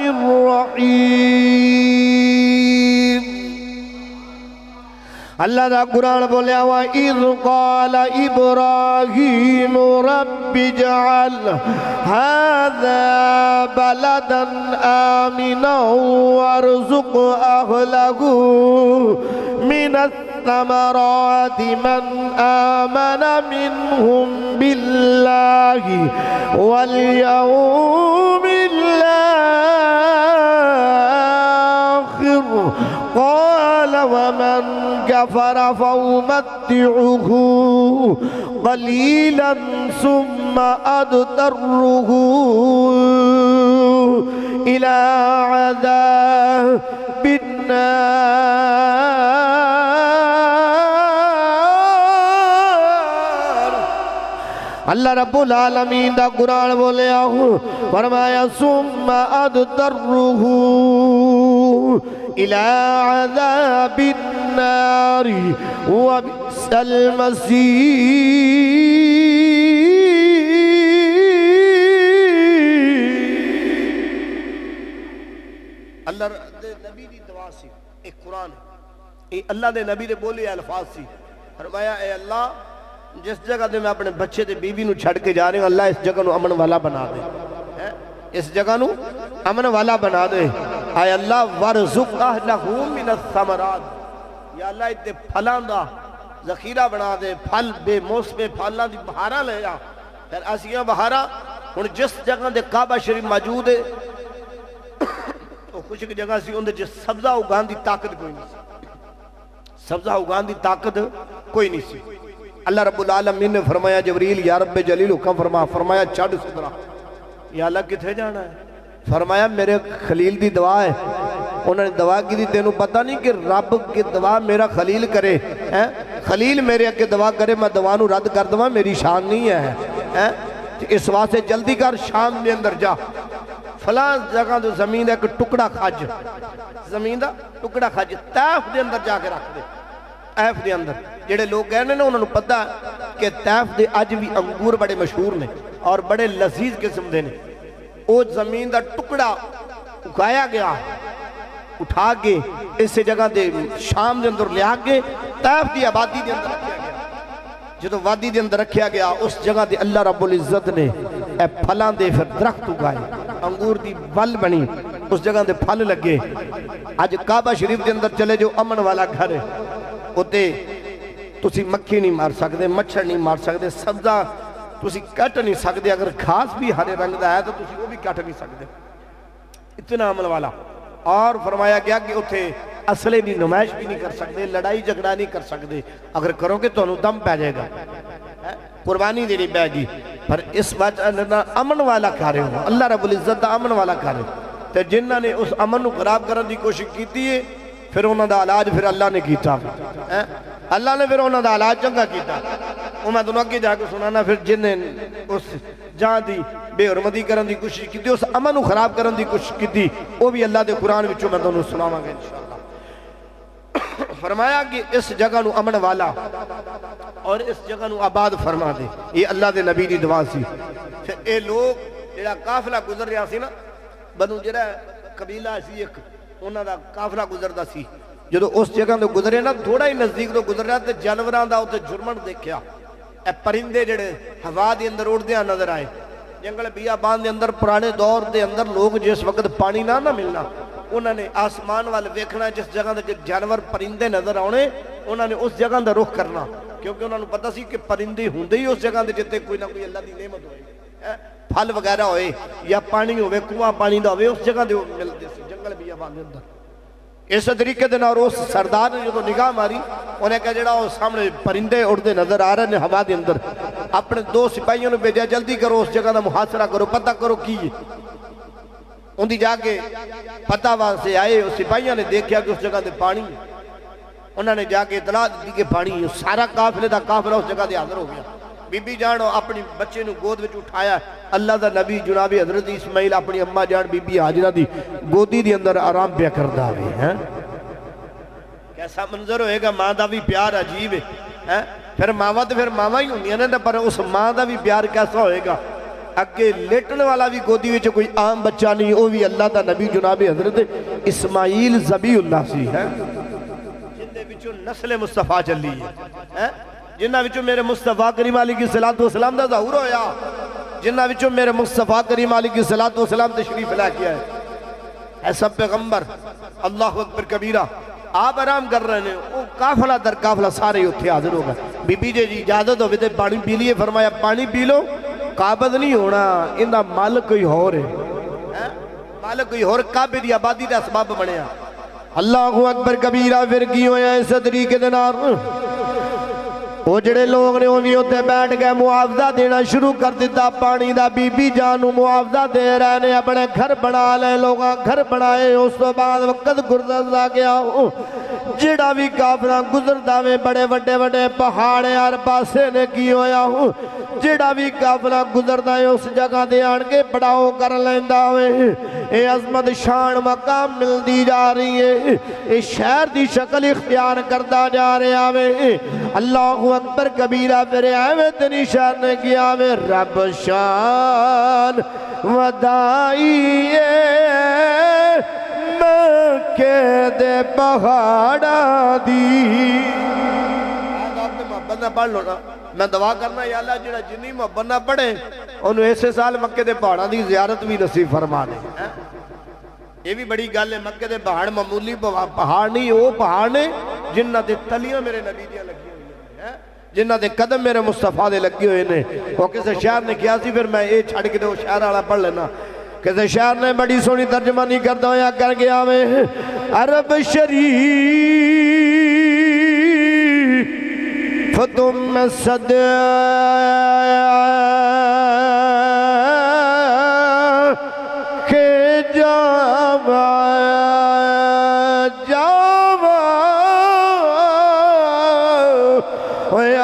الرحیم اللہ دا قرآن بولے وَإِذْ قَالَ إِبْرَاهِيمُ رَبِّ اجْعَلْ هَذَا بَلَدًا آمِنًا وَارْزُقْ أَهْلَهُ مِنَ الثَّمَرَاتِ مَنْ آمَنَ مِنْهُمْ بِاللَّهِ وَالْيَوْمِ الْآخِرِ قال ومن كفر فأمتعه قليلا ثم أضطره إلى عذاب النار اللہ رب العالمین دا قرآن بولیا فرمایا ثم اضطرہ الى عذاب النار وبئس المصیر۔ اللہ دے نبی دی دعا سی، ایک قرآن ہے، اللہ دے نبی دے بولے الفاظ سی۔ فرمایا اے اللہ جس جگہ دے میں اپنے بچے دے بی بی نو چھڑ کے جا رہے ہیں، اللہ اس جگہ نو امن والا بنا دے، اس جگہ نو امن والا بنا دے۔ اے اللہ ورزق اہلہ من الثمرات، یا اللہ اتنے پھلاں دا ذخیرہ بنا دے، پھل بے موسم پھلاں دی بہاراں لے جا۔ پھر اسیاں بہاراں ہن جس جگہ دے کعبہ شریف موجود ہے وہ خشک جگہ سی، اندر جس سبزہ اگان دی طاقت کوئی نہیں سی، سبزہ اگان دی طاقت کوئی نہیں سی۔ اللہ رب العالمین نے فرمایا جبریل یا رب جلیل حکم فرمایا چھڑ صدرہ، یا اللہ کتھے جانا ہے؟ فرمایا میرے خلیل دی دعا ہے، انہوں نے دعا کی دی، تینوں پتہ نہیں کہ رب کی دعا میرا خلیل کرے، خلیل میرے اگے دعا کرے میں دعا نو رد کر دوں، میری شان نہیں ہے۔ اس واسطے جلدی کر شام میں اندر جا، فلاں جگہ تو زمین ایک ٹکڑا کھج، زمین دا ٹکڑا کھج طائف دے اندر جا کے رکھ دے۔ طائف دے اندر جڑے لوگ کہنے نا انہوں نے پتہ کہ طائف دے اج بھی انگور بڑے مشہور نے اور بڑے لذیذ قسم دے نے۔ او زمین دا ٹکڑا اگایا گیا، اٹھا کے اس جگہ دے شام دے اندر لیا کے طائف دی آبادی دے اندر رکھیا گیا۔ جدو وادی دے اندر رکھیا گیا اس جگہ دے اللہ رب العزت نے اے پھلاں دے پھر درخت اگائے، انگور دی ول بنی، اس جگہ دے پھل لگے۔ آج کعبہ شریف دے اندر چلے جو امن والا گھر ہے، اتے تسی مکھی نہیں مار سکتے، مچھر نہیں مار سکتے، سبزہ تسی کٹ نہیں سکتے، اگر گھاس بھی ہرے رنگ دا ہے تو تسی وہ بھی کٹ نہیں سکتے، اتنا عمل والا۔ اور فرمایا گیا کہ اتھے اصلے بھی نمائش بھی نہیں کر سکتے، لڑائی جھگڑا نہیں کر سکتے، اگر کرو گے تو انہوں دم پہ جائے گا، قربانی دینی پہ گی۔ پر اس بات امن والا کھارے ہو، اللہ رب العزت دا امن والا کھارے ہو، تو جنہاں نے اس امن کو خراب کرنے دی کوشش کی ہے پھر انہوں دا علاج پھر اللہ نے کیتا، اللہ نے پھر انہوں دا علاج چنگا کیتا۔ وہ میں دونوں اگے جا کے سنانا پھر جنہیں اس جہاں دی بے حرمتی کرنے دی کوشش کی، اس امن کو خراب کرنے دی کوشش کی، وہ بھی اللہ دے قرآن وچوں میں دونوں سناواں گا انشاءاللہ۔ فرمایا کہ اس جگہ نو امن والا اور اس جگہ نو آباد فرما دے، یہ اللہ دے نبی دی دعا سی۔ پھر اے لوگ جڑا قافلہ گزر رہا سی نا، بنو جڑا قبیلہ سی ایک، انہاں دا قافلہ گزردا سی، جدو اس جگہ تو گزرے نا تھوڑا ہی نزدیک تو گزر رہا تے جانوراں دا اوتے جرمن دیکھیا، اے پرندے جڑے ہوا دے اندر اڑدیاں نظر آئے۔ جنگل بیابان دے اندر پرانے دور دے اندر لوگ جس وقت پانی نہ ملنا، انہوں نے آسمان والے دیکھنا، جس جگہ دے جانور پرندے نظر آنے انہوں نے اس جگہ دا رخ کرنا، کیونکہ انہوں نے پتہ سی کہ پرندے ہوندے ہی اس جگہ دے جتے کوئی نہ کوئی اللہ دی نعمت ہوئے، پھل وغیرہ ہوئے یا پانی ہوئے، کنواں پانی دا ہوئے، اس جگہ دے ملتے سی جنگل بیابان دے اندر۔ اس طریقے دے اور اس سردار نے جو نگاہ ماری، انہیں کہا جڑا وہ سامنے پرندے اڑتے نظر آ رہے ہیں ہوا دے اندر، اپنے 2 سپاہیوں نے بھیجا جلدی کرو اس جگہ دا محاصرہ کرو، پتہ کرو کی ہے۔ ان دی جا کے پتہ وہاں سے آئے، اس سپاہیوں نے دیکھا کہ اس جگہ دے پانی، انہوں نے جا کے اطلاع دی کہ پانی، سارا قافلے دا قافلہ اس جگہ دے حاضر ہو گیا۔ بی بی جان اپنی بچے نو گود وچ اٹھایا، اللہ دا نبی جناب حضرت اسماعیل اپنی اماں جان بی بی حاجرہ دی گودی دی اندر آرام پیا کردا ہے۔ کیسا منظر ہوئے گا، ماں دا بھی پیار عجیب ہے، پھر ماں تو پھر ماں ہی ہوندی ہیں، پر اس ماں دا بھی پیار کیسا ہوئے گا، اگے لیٹن والا بھی گودی وچ کوئی عام بچہ نہیں، وہ بھی اللہ دا نبی جناب حضرت اسماعیل ذبیح اللہ سی ہے، جن دے وچوں نسل مصطفیٰ چلی ہے، جنہاں وچوں میرے مصطفیٰ کریم علیہ السلام دا ظہور ہویا، جنہاں وچوں میرے مصطفیٰ کریم علیہ السلام تشریف لے کے آئے۔ اے سب پیغمبر اللہ اکبر کبیرہ آپ آرام کر رہے ہیں، وہ قافلہ در قافلہ سارے اتھے حاضر ہو گئے۔ بی بی جی اجازت ہو تے پانی پی لیے، فرمایا پانی پی لو، قابض نہیں ہونا، انہا مالک کوئی ہو رہے، مالک کوئی ہو رہے، قابض دی آبادی دا اسباب بنے ہیں۔ اللہ اکبر کبیرہ پھر کی ہویا اس طریقے دنار، وہ جڑے لوگ نے انہی ہوتے بیٹھ گئے، معاوضہ دینا شروع کر دیتا پانی دا، بی بی جانو معاوضہ دے رہے نے، اپنے گھر بنا لے، لوگاں گھر بنائے، اس تو بعد وقت گزرتا گیا، جڑا بھی کافرہ گزرتا میں بڑے بڑے پہاڑے ہر پاسے نے کی ہویا، جڑا بھی قافلہ گزردا ہے اس جگہ دے آن کے بڑاؤ کر لیندا ہوئے اے عظمت شان مقام ملدی جا رہی ہے اے شہر دی شکل اختیار کردا جا رہا ہے اللہ اکبر کبیرہ پھر ایویں تنی شہر نے کیا میں رب شان ودائی مکے دے پہاڑا دی محبت نہ پڑھ لو نا میں دعا کرنا یا اللہ جڑا جنی محبت نہ پڑھے انہوں ایسے سال مکے دے پہاڑاں دی زیارت بھی نصیب فرما دے یہ بھی بڑی گل ہے مکے دے پہاڑ معمولی پہاڑ نہیں وہ پہاڑ نے جنہ دے تلیاں میرے نبی دیاں لگی ہوئی ہیں جنہ دے قدم میرے مصطفیٰ دے لگی ہوئے نے وہ کسے شہر نے کیا سی پھر میں یہ چھڑ کے دے وہ شہر آڑا پڑھ لینا کسے شہر نے بڑی سونی ترجمہ نہیں کرتا ہوں یا کر گیا میں عرب شریف تم صد کے جاوا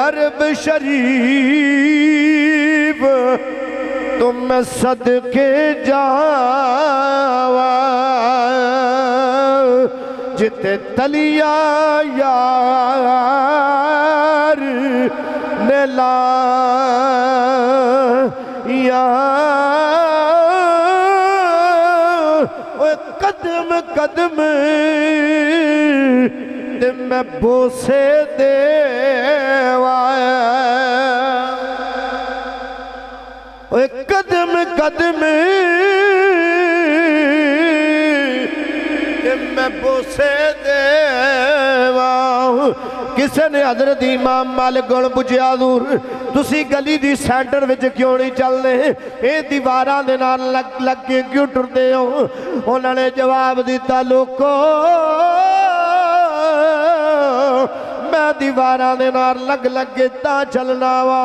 عرب شریف تم صدقے جاوا جتے تلیا یار نلا قدم قدم میں بوسے دیوا قدم قدم میں بوسے دیوا کسے نے حضرت امام مالک گوڑ پوچھیا حضور تسی گلی دی سینٹر وچ کیوں نہیں چلنے اے دیواراں دے نال لگ کے کیوں ٹردے ہو انہوں نے جواب دیتا لوکو میں دیواراں دے نال لگ کے تا چلنا وا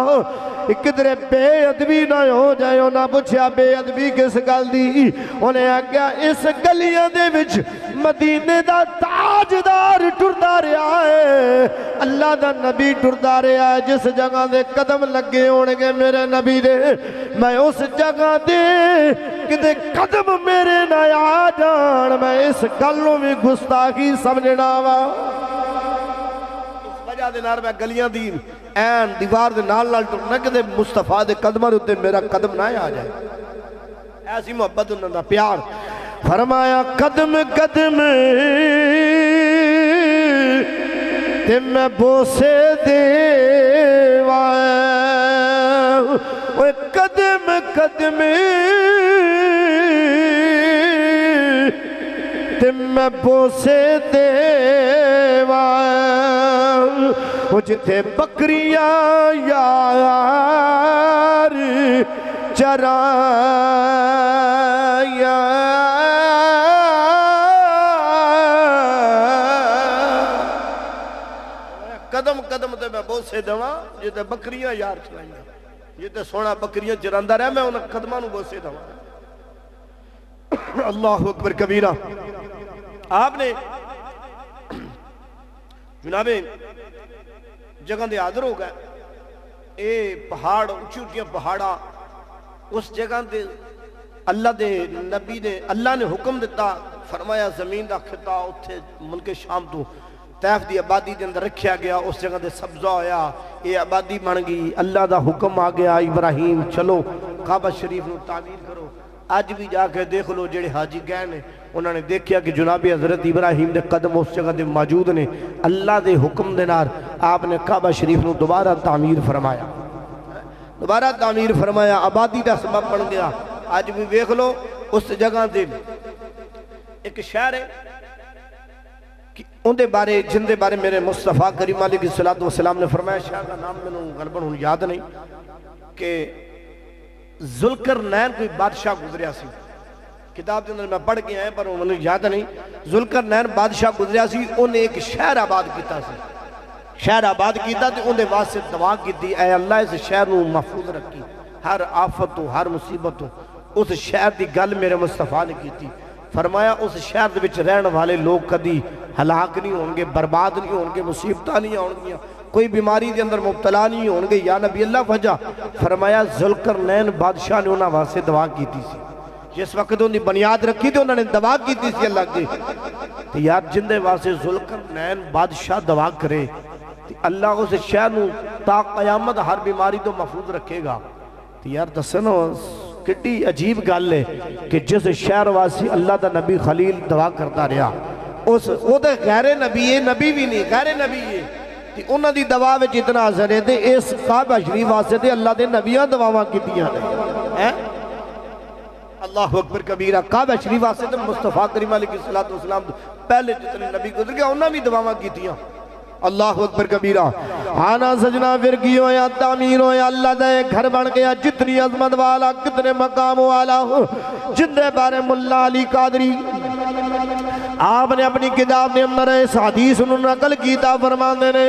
کدھر بے ادبی نہ ہو جائے انہاں پوچھیا بے ادبی کس گل دی انہیں آگیا اس گلیاں دے وچ مدینے دا تاجدار ٹردا رہا ہے اللہ دا نبی ٹردا رہا ہے جس جگہ دے قدم لگے ہونگے میرے نبی دے میں اس جگہ دے کدھے قدم میرے نہ آ جان میں اس گلوں میں گستاخی سمجھنا وا وجہ دے نار میں گلیاں دی این دیوار دے نال نال ٹرنا کہ مصطفیٰ دے قدمہ دے میرا قدم نہ آ جائے ایسی محبت انہوں نے پیار فرمایا قدم قدم تے میں بوسے دیوا قدم قدم تے میں بوسے دیوا جتے بکریاں یار چرایا قدم قدم تے میں بوسے دوا جتے بکریاں یار چرائیاں جتے سونا بکریاں چراندہ رہے میں انہیں قدمہ نو بوسے دوا اللہ اکبر کبیرہ آپ نے جنابے جگہ دے حاضر ہو گئے اے پہاڑ اچھی اچھیاں پہاڑا اس جگہ دے اللہ دے نبی نے اللہ نے حکم دیتا فرمایا زمین دا خطہ اتھے ملک شام تو طیف دی آبادی دے اندر رکھیا گیا اس جگہ دے سبزہ ہویا اے آبادی بن گئی اللہ دا حکم آ گیا ابراہیم چلو کعبہ شریف نو تعمیر کرو آج بھی جا کے دیکھ لو جڑے حاجی گئے نے انہوں نے دیکھیا کہ جناب حضرت ابراہیم دے قدم اس جگہ دے موجود نے اللہ دے حکم دے نار آپ نے کعبہ شریف نو دوبارہ تعمیر فرمایا آبادی دا سبب بن گیا آج بھی دیکھ لو اس جگہ دے ایک شہر ہے ان دے بارے جن دے بارے میرے مصطفیٰ کریم علیہ السلام نے فرمایا شہر کا نام میں غالباً یاد نہیں کہ ذوالقرنین کوئی بادشاہ گزریا سی کتاب کے اندر میں پڑھ کے آئے پر انہیں یاد نہیں ذوالقرنین بادشاہ گزریا سی انہیں ایک شہر آباد کیتا سی شہر آباد کیتا تو انہیں واسطے دعا کی تھی اے اللہ اس شہر نو محفوظ رکھی ہر آفت ہو ہر مصیبت ہو اس شہر دی گل میرے مصطفیٰ نے کی تھی فرمایا اس شہر دے وچ رہن والے لوگ کدی ہلاک نہیں ہوں گے برباد نہیں ہوں گے مصیبتہ نہیں ہوں گے کوئی بیماری دے اندر مبتلا نہیں ہون گے یا نبی اللہ وجہ فرمایا ذوالقرنین بادشاہ نے انہاں واسطے دعا کی تھی سی جس وقت ان کی بنیاد رکھی تھی انہوں نے دعا کی تھی سی اللہ کے تو یار جندے واسطے ذوالقرنین بادشاہ دعا کرے تو اللہ اس شہر نو تا قیامت ہر بیماری تو محفوظ رکھے گا تو یار دسنا کتنی عجیب گل ہے کہ جس شہر واسی اللہ دا نبی خلیل دعا کرتا رہا اس وہ دے غیر نبی ہے نبی بھی نہیں غیر نبی ہے تو انہوں دی دعا وچ اتنا اثر ہے تے اس کعبہ شریف واسطے تے اللہ دے نبیاں دعاواں کیتیاں نے اللہ اکبر کبیرہ کعبہ شریف واسطے تے مصطفیٰ کریم علیہ السلام پہلے جتنے نبی گزر گیا انہوں بھی دعاواں کیتیاں اللہ اکبر کبیرہ آنا سجنا فرقی ہویا تعمیر ہویا اللہ دے گھر بن گیا جتنی عظمت والا کتنے مقام والا جندے بارے ملا علی قادری آپ نے اپنی کتاب نے اندر اس حدیث انہوں نے نقل کیتا فرمانے نے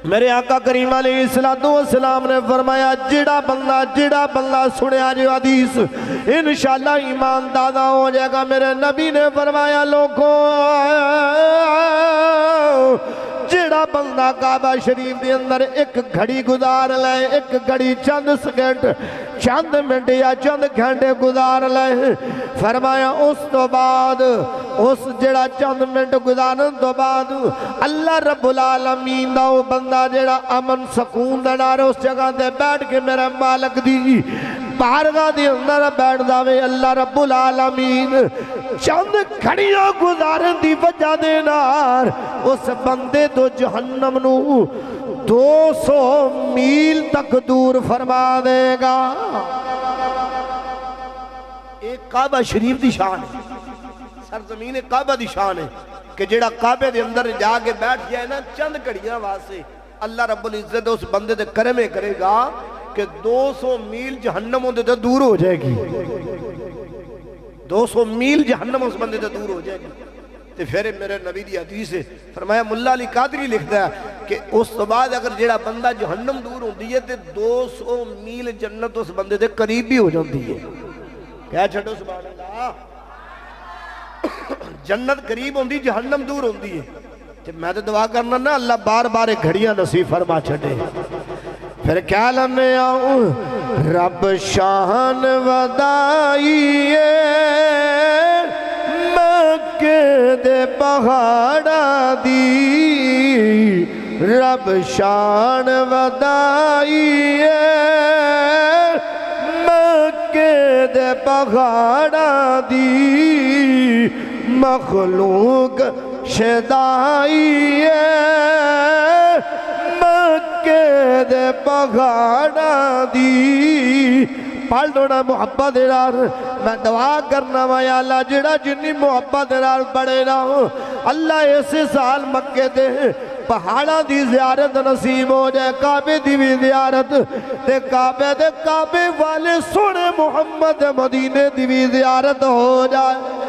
میرے آقا کریم علیہ السلام نے فرمایا جڑا بندہ سنیا جو حدیث انشاءاللہ ایمان دادا ہو جائے گا میرے نبی نے فرمایا لوگوں جڑا بندہ کعبہ شریف دے اندر ایک گھڑی گزار لے ایک گھڑی چند سیکنڈ چند منٹ یا چند گھنٹے گزار لے فرمایا اس تو بعد اس جڑا چند منٹ گزارن تو بعد اللہ رب العالمین دا وہ بندہ جڑا امن سکون دنار اس جگہ دے بیٹھ کے میرے مالک دی بارگاہ دی اندر بیٹھ داوے اللہ رب العالمین چند کھڑیاں گزارن دی وجہ دینار اس بندے تو جہنم نو 200 میل تک دور فرما دے گا ایک کعبہ شریف دی شان ہے سرزمین کعبہ دی شان ہے کہ جڑا کعبے دے اندر جا کے بیٹھ جائے نا چند کڑیاں واسے اللہ رب العزت اس بندے دے کرمے کرے گا کہ 200 میل جہنم دے دور ہو جائے گی 200 میل جہنم اس بندے دے دور ہو جائے گی تو پھر میرے نبی دی حدیث ہے فرمایا ملا علی قادری لکھتا ہے کہ اس تو بعد اگر جڑا بندہ جہنم دور ہوندی ہے تو 200 میل جنت اس بندے دے قریب بھی ہو جاندی ہے کیا چھڑو سبحان اللہ جنت قریب ہوندی جہنم دور ہوندی ہے تو میں تو دعا کرنا نا اللہ بار بار گھڑیاں نصیب فرما چھڑے پھر کیا لمحے آؤں رب شان ودائیے مکے دے پہاڑا دی رب شان ودائیے مکے دے پہاڑا دی مخلوق شدائیے مکے دے پہاڑا دی پڑھ دونا محبت نال میں دعا کرنا وا یا اللہ جڑا جنی محبت نال پڑھے نہ ہو اللہ اس سال مکے دے پہاڑا دی زیارت نصیب ہو جائے کعبے دی بھی زیارت تے کعبے دے کعبے والے سونے محمد مدینے دی بھی زیارت ہو جائے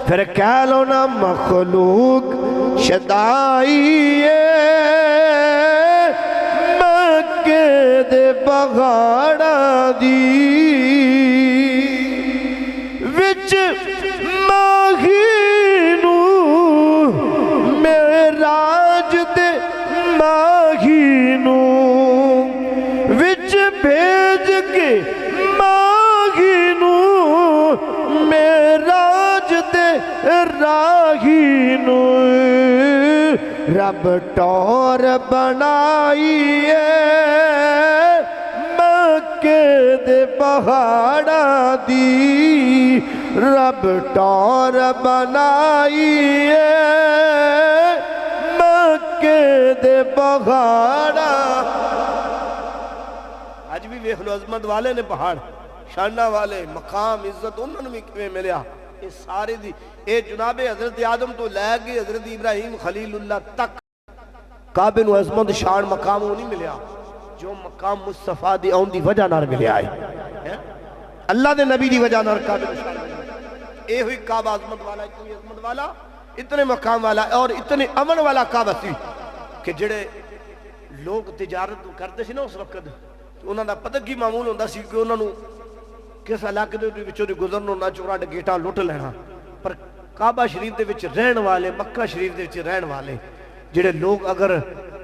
پھر کہہ لو نا مخلوق شدائیے مکے دے پہاڑا دی وچ ماہی نو معراج دے ماہی نو وچ بھیج کے ماہی نو معراج دے راہی نو رب ٹور بنائیے مکے دے پہاڑا دی رب ٹور بنائیے مکے دے پہاڑا آج بھی ویکھ لو عظمت والے نے پہاڑ شانہ والے مقام عزت انہوں نے بھی کیویں ملیا یہ سارے دی اے جناب حضرت آدم تو لے گئے حضرت ابراہیم خلیل اللہ تک کعبے نو عظمت شان مقام نہیں ملیا جو مقام مصطفیٰ دی آن دی وجہ نار ملیا ہے اللہ دے نبی دی وجہ نار کعبے نو شان ملیا اے ہوئی کعبہ عظمت والا اتنی عظمت والا اتنے مقام والا اور اتنے امن والا کعبہ سی کہ جڑے لوگ تجارت کرتے سی نا اس وقت انہوں نے پتہ کی معمول ہوندہ سی کہ انہوں نے کس علاقے دے وچوں دی گزرنوں نہ چورا ڈکیٹا لٹ لینا پر کعبہ شریف دے وچ رہن والے، مکہ شریف دے وچ رہن والے جڑے لوگ اگر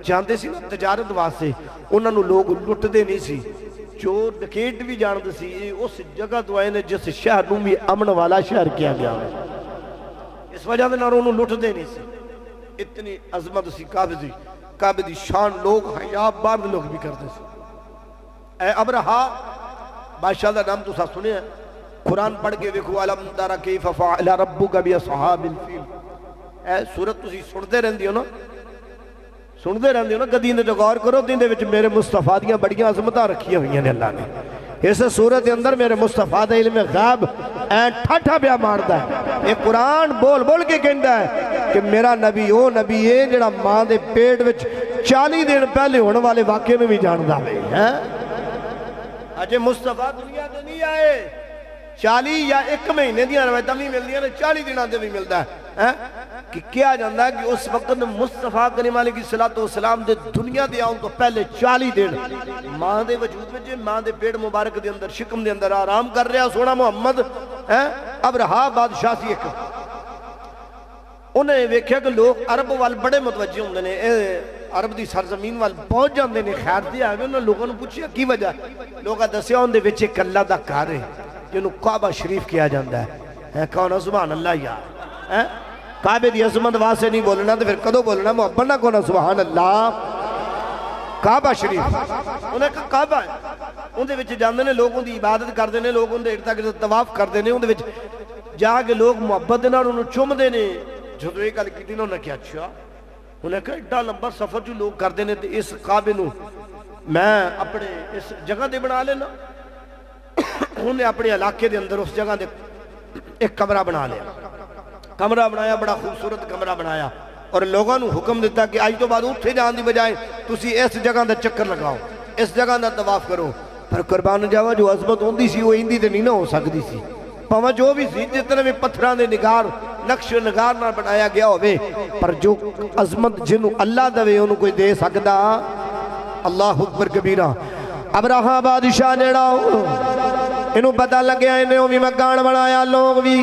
جاندے سی نا تجارت واسطے، انہاں نوں لوگ لٹدے نہیں سی، چور ڈکیٹ بھی جاندے سی۔ یہ اس جگہ تو آئے نے جس شہر نوں بھی امن والا شہر کیا گیا ہے، اس وجہ دے نال انہوں لٹدے نہیں سی۔ اتنی عظمت سی کعبے دی شان، لوگ حیا باہر لوگ بھی کرتے سی۔ اے ابرہا بادشاہ دا نام تسا سنے ہیں، قرآن پڑھ کے ویکھو الم تر کیف فعل ربک باصحاب الفیل، اے سورت تسی سنتے رہندی ہو نا، سنتے رہندے ہو نا، کدی اندے غور کرو دین دے وچ میرے مصطفیٰ دیاں بڑیاں عظمتاں رکھیاں ہوئیاں نے اللہ نے۔ اس سورت کے اندر میرے مصطفیٰ دا علم غیب ٹھاٹھا پیا ماردا ہے۔ یہ قرآن بول بول کے کہندا ہے کہ میرا نبی وہ نبی ہے جڑا ماں دے پیٹ وچ 40 دن پہلے ہونے والے واقعے میں بھی جاندا ہے۔ اجے مصطفیٰ دنیا تے نہیں آئے، 40 یا 1 مہینے دیاں روایتاں بھی ملدیاں نے، 40 دناں تے بھی ملدا ہے کہ کیا جاندا ہے کہ اس وقت مصطفیٰ کریم علیہ السلام دے دنیا دے آؤں تو پہلے 40 دن ماں دے وجود میں، ماں دے پیڑ مبارک دے اندر شکم دے اندر آرام کر رہا سونا محمد ابرہا بادشاہ سی ایک۔ انہیں ویکھیا کہ لوگ عرب وال بڑے متوجہ ہوندے نے، عرب دی سرزمین وال پہنچ جاندے نے، خیر دے آگے انہوں لوگوں نے پوچھیا کی وجہ، لوگاں دسیا ان دے وچ ایک اللہ دا گھر ہے جنہوں کعبہ شریف کیا جاندا ہے۔ کون سبحان اللہ یار، کعبے دی عظمت واسطے نہیں بولنا تو پھر کدو بولنا محبت نہ کونا سبحان اللہ۔ کعبہ شریف انہیں کہا کعبہ ہے، ان دے وچ جاندے نے لوگ ان دی عبادت کردے نے، لوگ ان دے ارتگرد طواف کردے نے، ان دے وچ جا کے لوگ محبت نال انہوں چومدے نے۔ جدوں یہ گل کیتی انہوں نے کیا اچھا، انہیں کہا ایڈا لمبا سفر جو لوگ کردے نے تے اس کعبے نوں میں اپنے اس جگہ دے بنا لینا۔ انہیں اپنے علاقے دے اندر اس جگہ دے ایک کمرہ بنا لیا، کمرہ بنایا، بڑا خوبصورت کمرہ بنایا، اور لوگوں نے حکم دیتا کہ آج تو بعد اتھے جان دی بجائے تسی اس جگہ دا چکر لگاؤ، اس جگہ دا طواف کرو۔ پر قربان جاوا جو عظمت ہوندی سی وہ اندی تے نہیں نہ ہو سکتی سی، پاواں جو بھی سی جتنے بھی پتھراں دے نگار نقش نگار نہ بنایا گیا ہوئے، پر جو عظمت جنوں اللہ دوے انہوں کوئی دے سکدا۔ اللہ اکبر کبیرہ۔ ابرہا بادشاہ نیڑا انہوں پتہ لگیا انہوں بھی مکان بنایا، لوگ بھی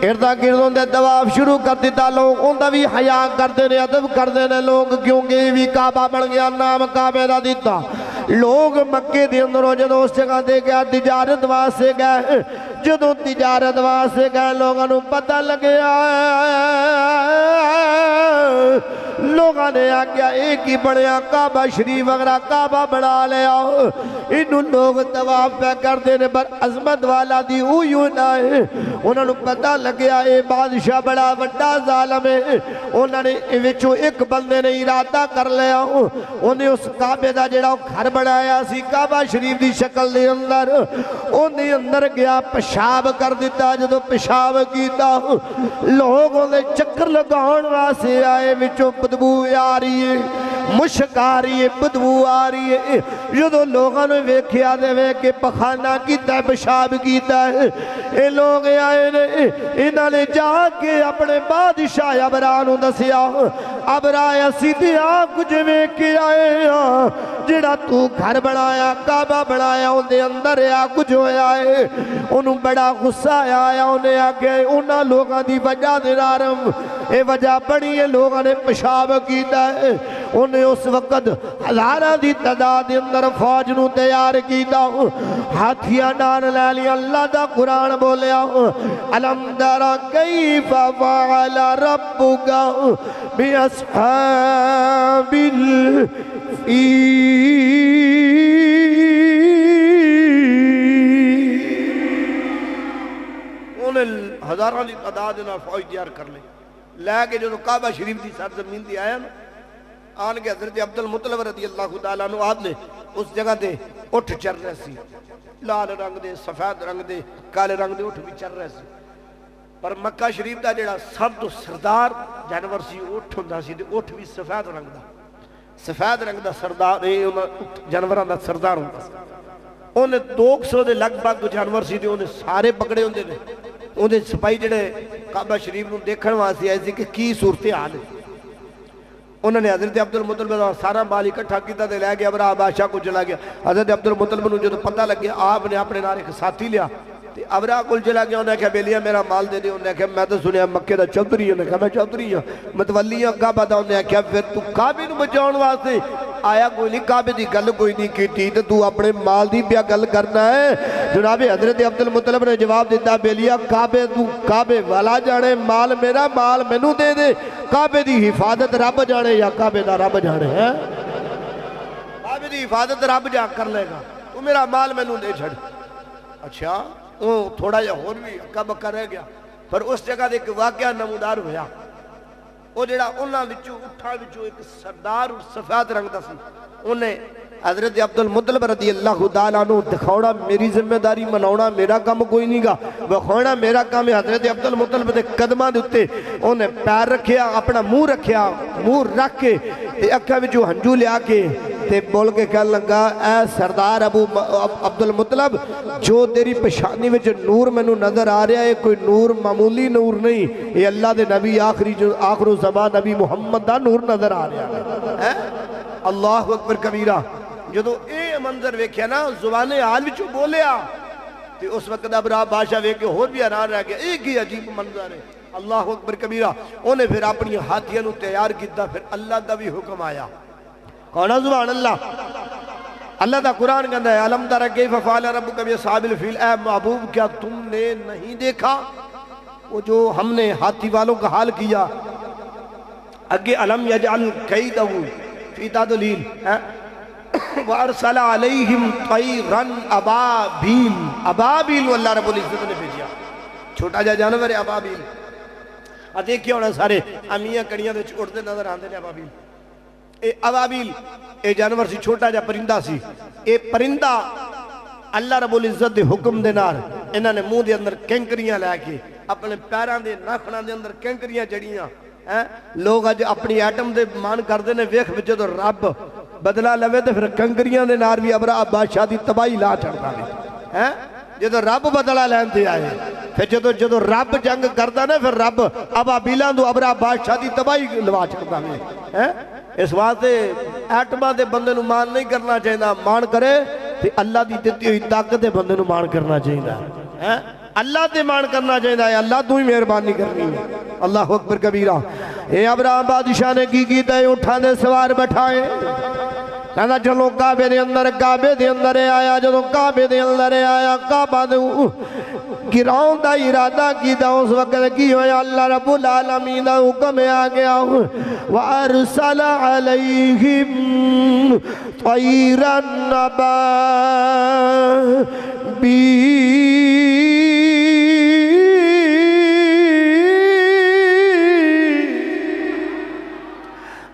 اردا گردوں دے طواف شروع کر دیتا، لوگ ان دا بھی حیا کرتے نے، ادب کرتے نے لوگ، کیونکہ بھی کعبہ بن گیا، نام کعبے دا دیتا۔ لوگ مکے دے اندروں جدوں اس جگہ دے گیا تجارت واسطے گئے، جدوں تجارت واسطے گئے لوگوں نے پتہ لگیا، لوگوں نے آگیا ایک ہی بڑھیا کعبہ شریف وغیرہ کعبہ بنا لیا۔ انہوں لوگ طواف پہ کرتے نے پر عظمت والا دی اویوں نہ ہے۔ انہوں نے پتہ لگیا اے بادشاہ بڑا وڈا ظالم ہے۔ انہوں نے وچوں ایک بندے نے ارادہ کر لیا، انہیں اس کعبے دا جڑا گھر بنایا سی کعبہ شریف دی شکل دے اندر، انہیں اندر گیا پیشاب کر دیتا۔ جدو پیشاب کیتا لوگوں نے چکر لگاؤن واسطے آئے، وچوں بدبو آ رہی ہے، مشک آ رہی ہے، بدبو آ رہی ہے۔ جدو لوگوں نے ویکھیا دے وے کہ پخانہ کیتا ہے، پیشاب کیتا ہے، اے لوگ آئے نے، انہوں نے جا کے اپنے بادشاہ ابرہا نوں دسیا۔ ابرہا سیدھی آنکھ جویں کہ آئے جڑا تو گھر بنایا کعبہ بنایا ان دے اندر آ کچھ ہویا ہے۔ انہوں بڑا غصہ آیا، انہیں آگے انہاں لوگاں دی وجہ دے نارم اے وجہ بڑی ہے، لوگاں نے پیشاب کیتا ہے۔ انہیں اس وقت ہزارہ دی تعداد اندر فوج نو تیار کیتا، ہاتھیاں نال لے لیا۔ اللہ دا قرآن بولیا الم تر کیف فعل ربک باصحاب الفیل۔ انہیں ہزارہ دی تعداد انہاں فوج تیار کر لے کے جو کعبہ شریف دی سرزمین دی آیا نا، آن کے حضرت عبدالمطلب رضی اللہ تعالیٰ عنہ آپ نے اس جگہ دے اٹھ چل رہے سی، لال رنگ دے، سفید رنگ دے، کالے رنگ دے اٹھ بھی چل رہے سی۔ پر مکہ شریف دا جڑا سب تو سردار جانور سی اٹھ ہوندا سی تے اٹھ بھی سفید رنگ دا، سفید رنگ دا سردار جانوراں دا سردار ہوندا سی۔ انہیں 200 دے لگ بھگ جانور سی تے انہیں سارے پکڑے ہوندے نے۔ انہیں سپاہی جڑے کعبہ شریف نوں دیکھن واسطے آئے سی کہ کی صورتحال ہے۔ انہوں نے حضرت عبدالمطلب دا سارا مال اکٹھا کیتا تے لے گیا، ابرہا بادشاہ کو چلا گیا۔ حضرت عبدالمطلب نوں جدوں پتہ لگ گیا، آپ نے اپنے نال ایک ساتھی لیا، ابرا کل چلا گیا، انہیں کہا بیلیا میرا مال دے دے، انہیں کہا میں تو سنیا مکے دا چودھری، انہیں کہا میں چودھری ہوں متولی ہوں کعبہ دا، انہیں کہا پھر تو کعبے نو بچاؤن واسطے آیا کوئی نہیں، کعبے دی گل کوئی نہیں کی تے تو اپنے مال دی پیا گل کرنا ہے۔ جناب حضرت عبدالمطلب نے جواب دیتا بیلیا کعبے تو کعبے والا جانے، مال میرا مال مینوں دے دے، کعبے دی حفاظت رب جانے یا کعبے دا رب جانے ہے، کعبے دی حفاظت رب جا کر لے گا، تو میرا مال مینوں دے چھڑ۔ اچھا وہ تھوڑا جا اور بھی اکا بکا رہ گیا، پر اس جگہ دے ایک واقعہ نمودار ہویا، وہ جڑا انہاں وچوں اٹھا وچوں ایک سردار اور سفید رنگ دا سی، انہیں حضرت عبدالمطلب رضی اللہ تعالیٰ عنہ دکھاؤنا میری ذمہ داری، مناؤنا میرا کام کوئی نہیں گا، بخونا میرا کام ہے۔ حضرت عبدالمطلب دے قدمہ دیتے انہیں پیر رکھیا، اپنا منہ رکھیا، منہ رکھ کے اکھا وچوں ہنجو لیا کے تے بول کے کہنے لگا اے سردار ابو عبدالمطلب جو تیری پشانی وچ نور میں نظر آ رہا ہے کوئی نور معمولی نور نہیں، یہ اللہ دے نبی آخر زمان نبی محمد دا نور نظر آ رہا ہے۔ اللہ اکبر کبیرہ، جدو اے منظر ویکھیا نا زبان حال وچوں بولیا تے اس وقت ابرا بادشاہ ویکھے اور بھی حیران رہ گیا، ایک ہی عجیب منظر ہے۔ اللہ اکبر کبیرہ، انہیں پھر اپنی ہاتھیاں نو تیار کیتا، پھر اللہ دا بھی حکم آیا، کہنا سبحان اللہ، اللہ دا قرآن کہتا ہے الم تر کیف فعل ربک باصحاب الفیل، اے محبوب کیا تم نے نہیں دیکھا وہ جو ہم نے ہاتھی والوں کا حال کیا، اگے الم یجعل کیدہ فی تضلیل، وارسل علیہم طیرا ابابیل، ابابیل اللہ رب العزت نے بھیجا، چھوٹا جا جانور ہے ابابیل، دیکھیں ہونا سارے امیاں کڑیاں دے اڑتے نظر آندے نے ابابیل، اے ابابیل اے جانور سی، چھوٹا جا پرندہ سی، اے پرندہ اللہ رب العزت دے حکم دے نال انہاں نے منہ دے اندر کینکریاں لے کے اپنے پیراں دے ناخناں دے اندر کینکریاں جڑیاں، لوگ اج اپنی ایٹم دے مان کردے نے، ویکھ وچ جدوں رب بدلا لوے تے پھر کنکریاں دے نال بھی ابرا بادشاہ دی تباہی لا چھڑدا ہے، جدو رب بدلا لینتے آئے، پھر جدو رب جنگ کردا نا پھر رب ابابیلاں دو ابرا بادشاہ دی تباہی لوا چھڑدا ہے۔ اس واسطے ایٹمہ دے بندے نو مان نہیں کرنا چاہیے، مان کرے تے اللہ دی دتی ہوئی طاقت دے بندے نو مان کرنا چاہیے، اللہ تے مان کرنا چاہیے، اللہ تو ہی مہربانی کرنی ہے۔ اللہ اکبر کبیرہ، اے ابرا بادشاہ نے کی کیتا ہے، اٹھا دے سوار بٹھائے، کہنا چلو کعبے دے اندر آیا، جدو کعبے دے اندر آیا کعبہ دے گراؤں دا ارادہ کیتا، اس وقت کی ہویا اللہ رب العالمین دا حکم آ گیا، وَأَرْسَلَ عَلَيْهِمْ طَيْرًا أَبَابِيلَ،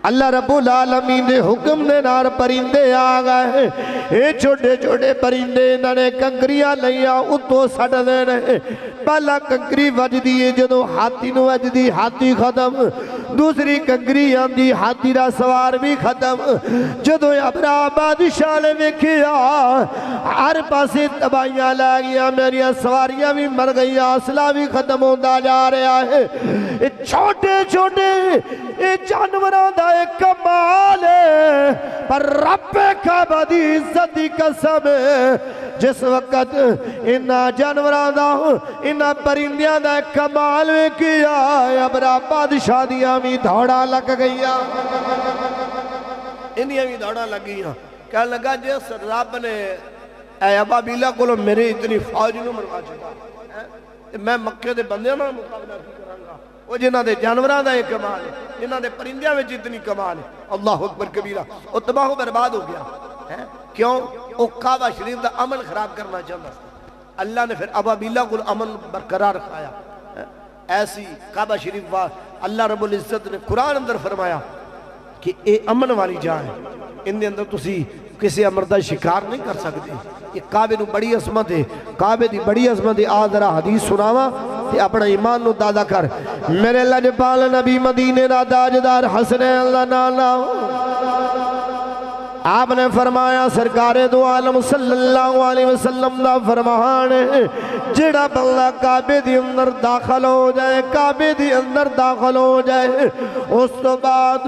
اللہ رب العالمین دے حکم دے نار پرندے آ گئے، اے چھوٹے چھوٹے پرندے انہوں نے کنکریاں لیا اتو سٹ دے رہے، پہلا کنکری وج دیئے جدو ہاتھی نو وج دی ہاتھی ختم، دوسری کنکری آندی ہاتھی را سوار بھی ختم، جدو ابرا بادشاہ نے ویکھیا ہر پاسے تباہیاں لے گیا، میری سواریاں بھی مر گئی، اسلحہ بھی ختم ہوتا جا رہا ہے، چھوٹے چھوٹے جانوراں دا ایک کمال ہے، پر رب کعبہ دی عزت دی قسم ہے، جس وقت انہاں جانوراں دا انہاں پرندیاں دا ایک کمال میں کیا، ابرا بادشاہ دیاں بھی دھوڑا لگ گئیاں، انہیاں بھی دھوڑا لگ گئیاں، کہا لگا جس رب نے اے ابابیلہ کو میرے اتنی فوج نو مروا چکا، میں مکے دے بندیاں نال مقابلہ کی کروں گا، وہ جنہ دے جانوراں دا ایک کمال ہے، جنہ دے پرندیاں میں اتنی کمال ہے۔ اللہ اکبر کبیرہ، وہ تباہ و برباد ہو گیا، کیوں؟ وہ کعبہ شریف دا امن خراب کرنا چاہتا، اللہ نے پھر ابابیلہ کو امن برقرار رکھایا۔ ایسی کعبہ شریف اللہ رب العزت نے قرآن اندر فرمایا کہ اے امن والی جان ہے، ان دے اندر تسی کسی امردہ شکار نہیں کر سکتے، یہ کعبے نو بڑی عظمت ہے، کعبے دی بڑی عظمت ہے۔ آج ذرا حدیث سناوا تے اپنا ایمان نو دادا کر، میرے لجپال نبی مدینے دا تاجدار حسنین اللہ نانا، آپ نے فرمایا سرکار دو عالم صلی اللہ علیہ وسلم دا فرمان ہے، جڑا بندہ کعبے دی اندر داخل ہو جائے، کعبے دی اندر داخل ہو جائے، اس تو بعد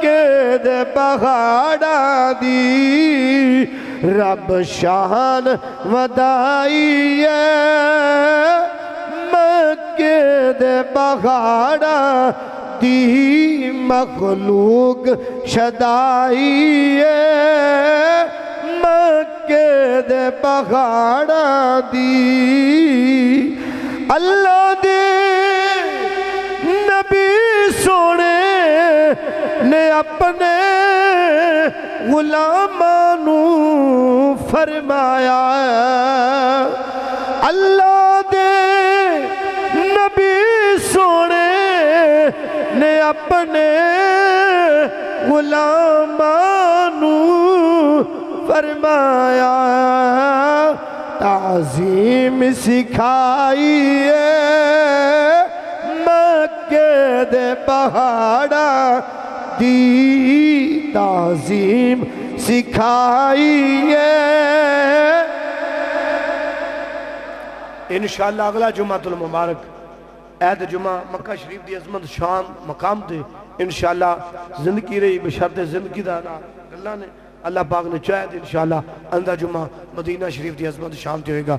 مکے دے پہاڑاں دی رب شان ودائی ہے مکے دے پہاڑاں دی مخلوق شدائی ہے مکے دے پہاڑاں دی اللہ دے نبی سونے نے اپنے غلامانو فرمایا اللہ دے نبی سونے نے اپنے غلامانو فرمایا تعظیم سکھائی ہے مکے دے پہاڑاں دی تعظیم سکھائی ہے انشاءاللہ اگلا جمعہ المبارک عید جمعہ مکہ شریف دی عظمت شان مقام دے انشاءاللہ زندگی رہی بشرط زندگی دا اللہ نے اللہ پاک نے چاہے انشاءاللہ اندہ جمعہ مدینہ شریف دی عظمت شان تے ہوئے گا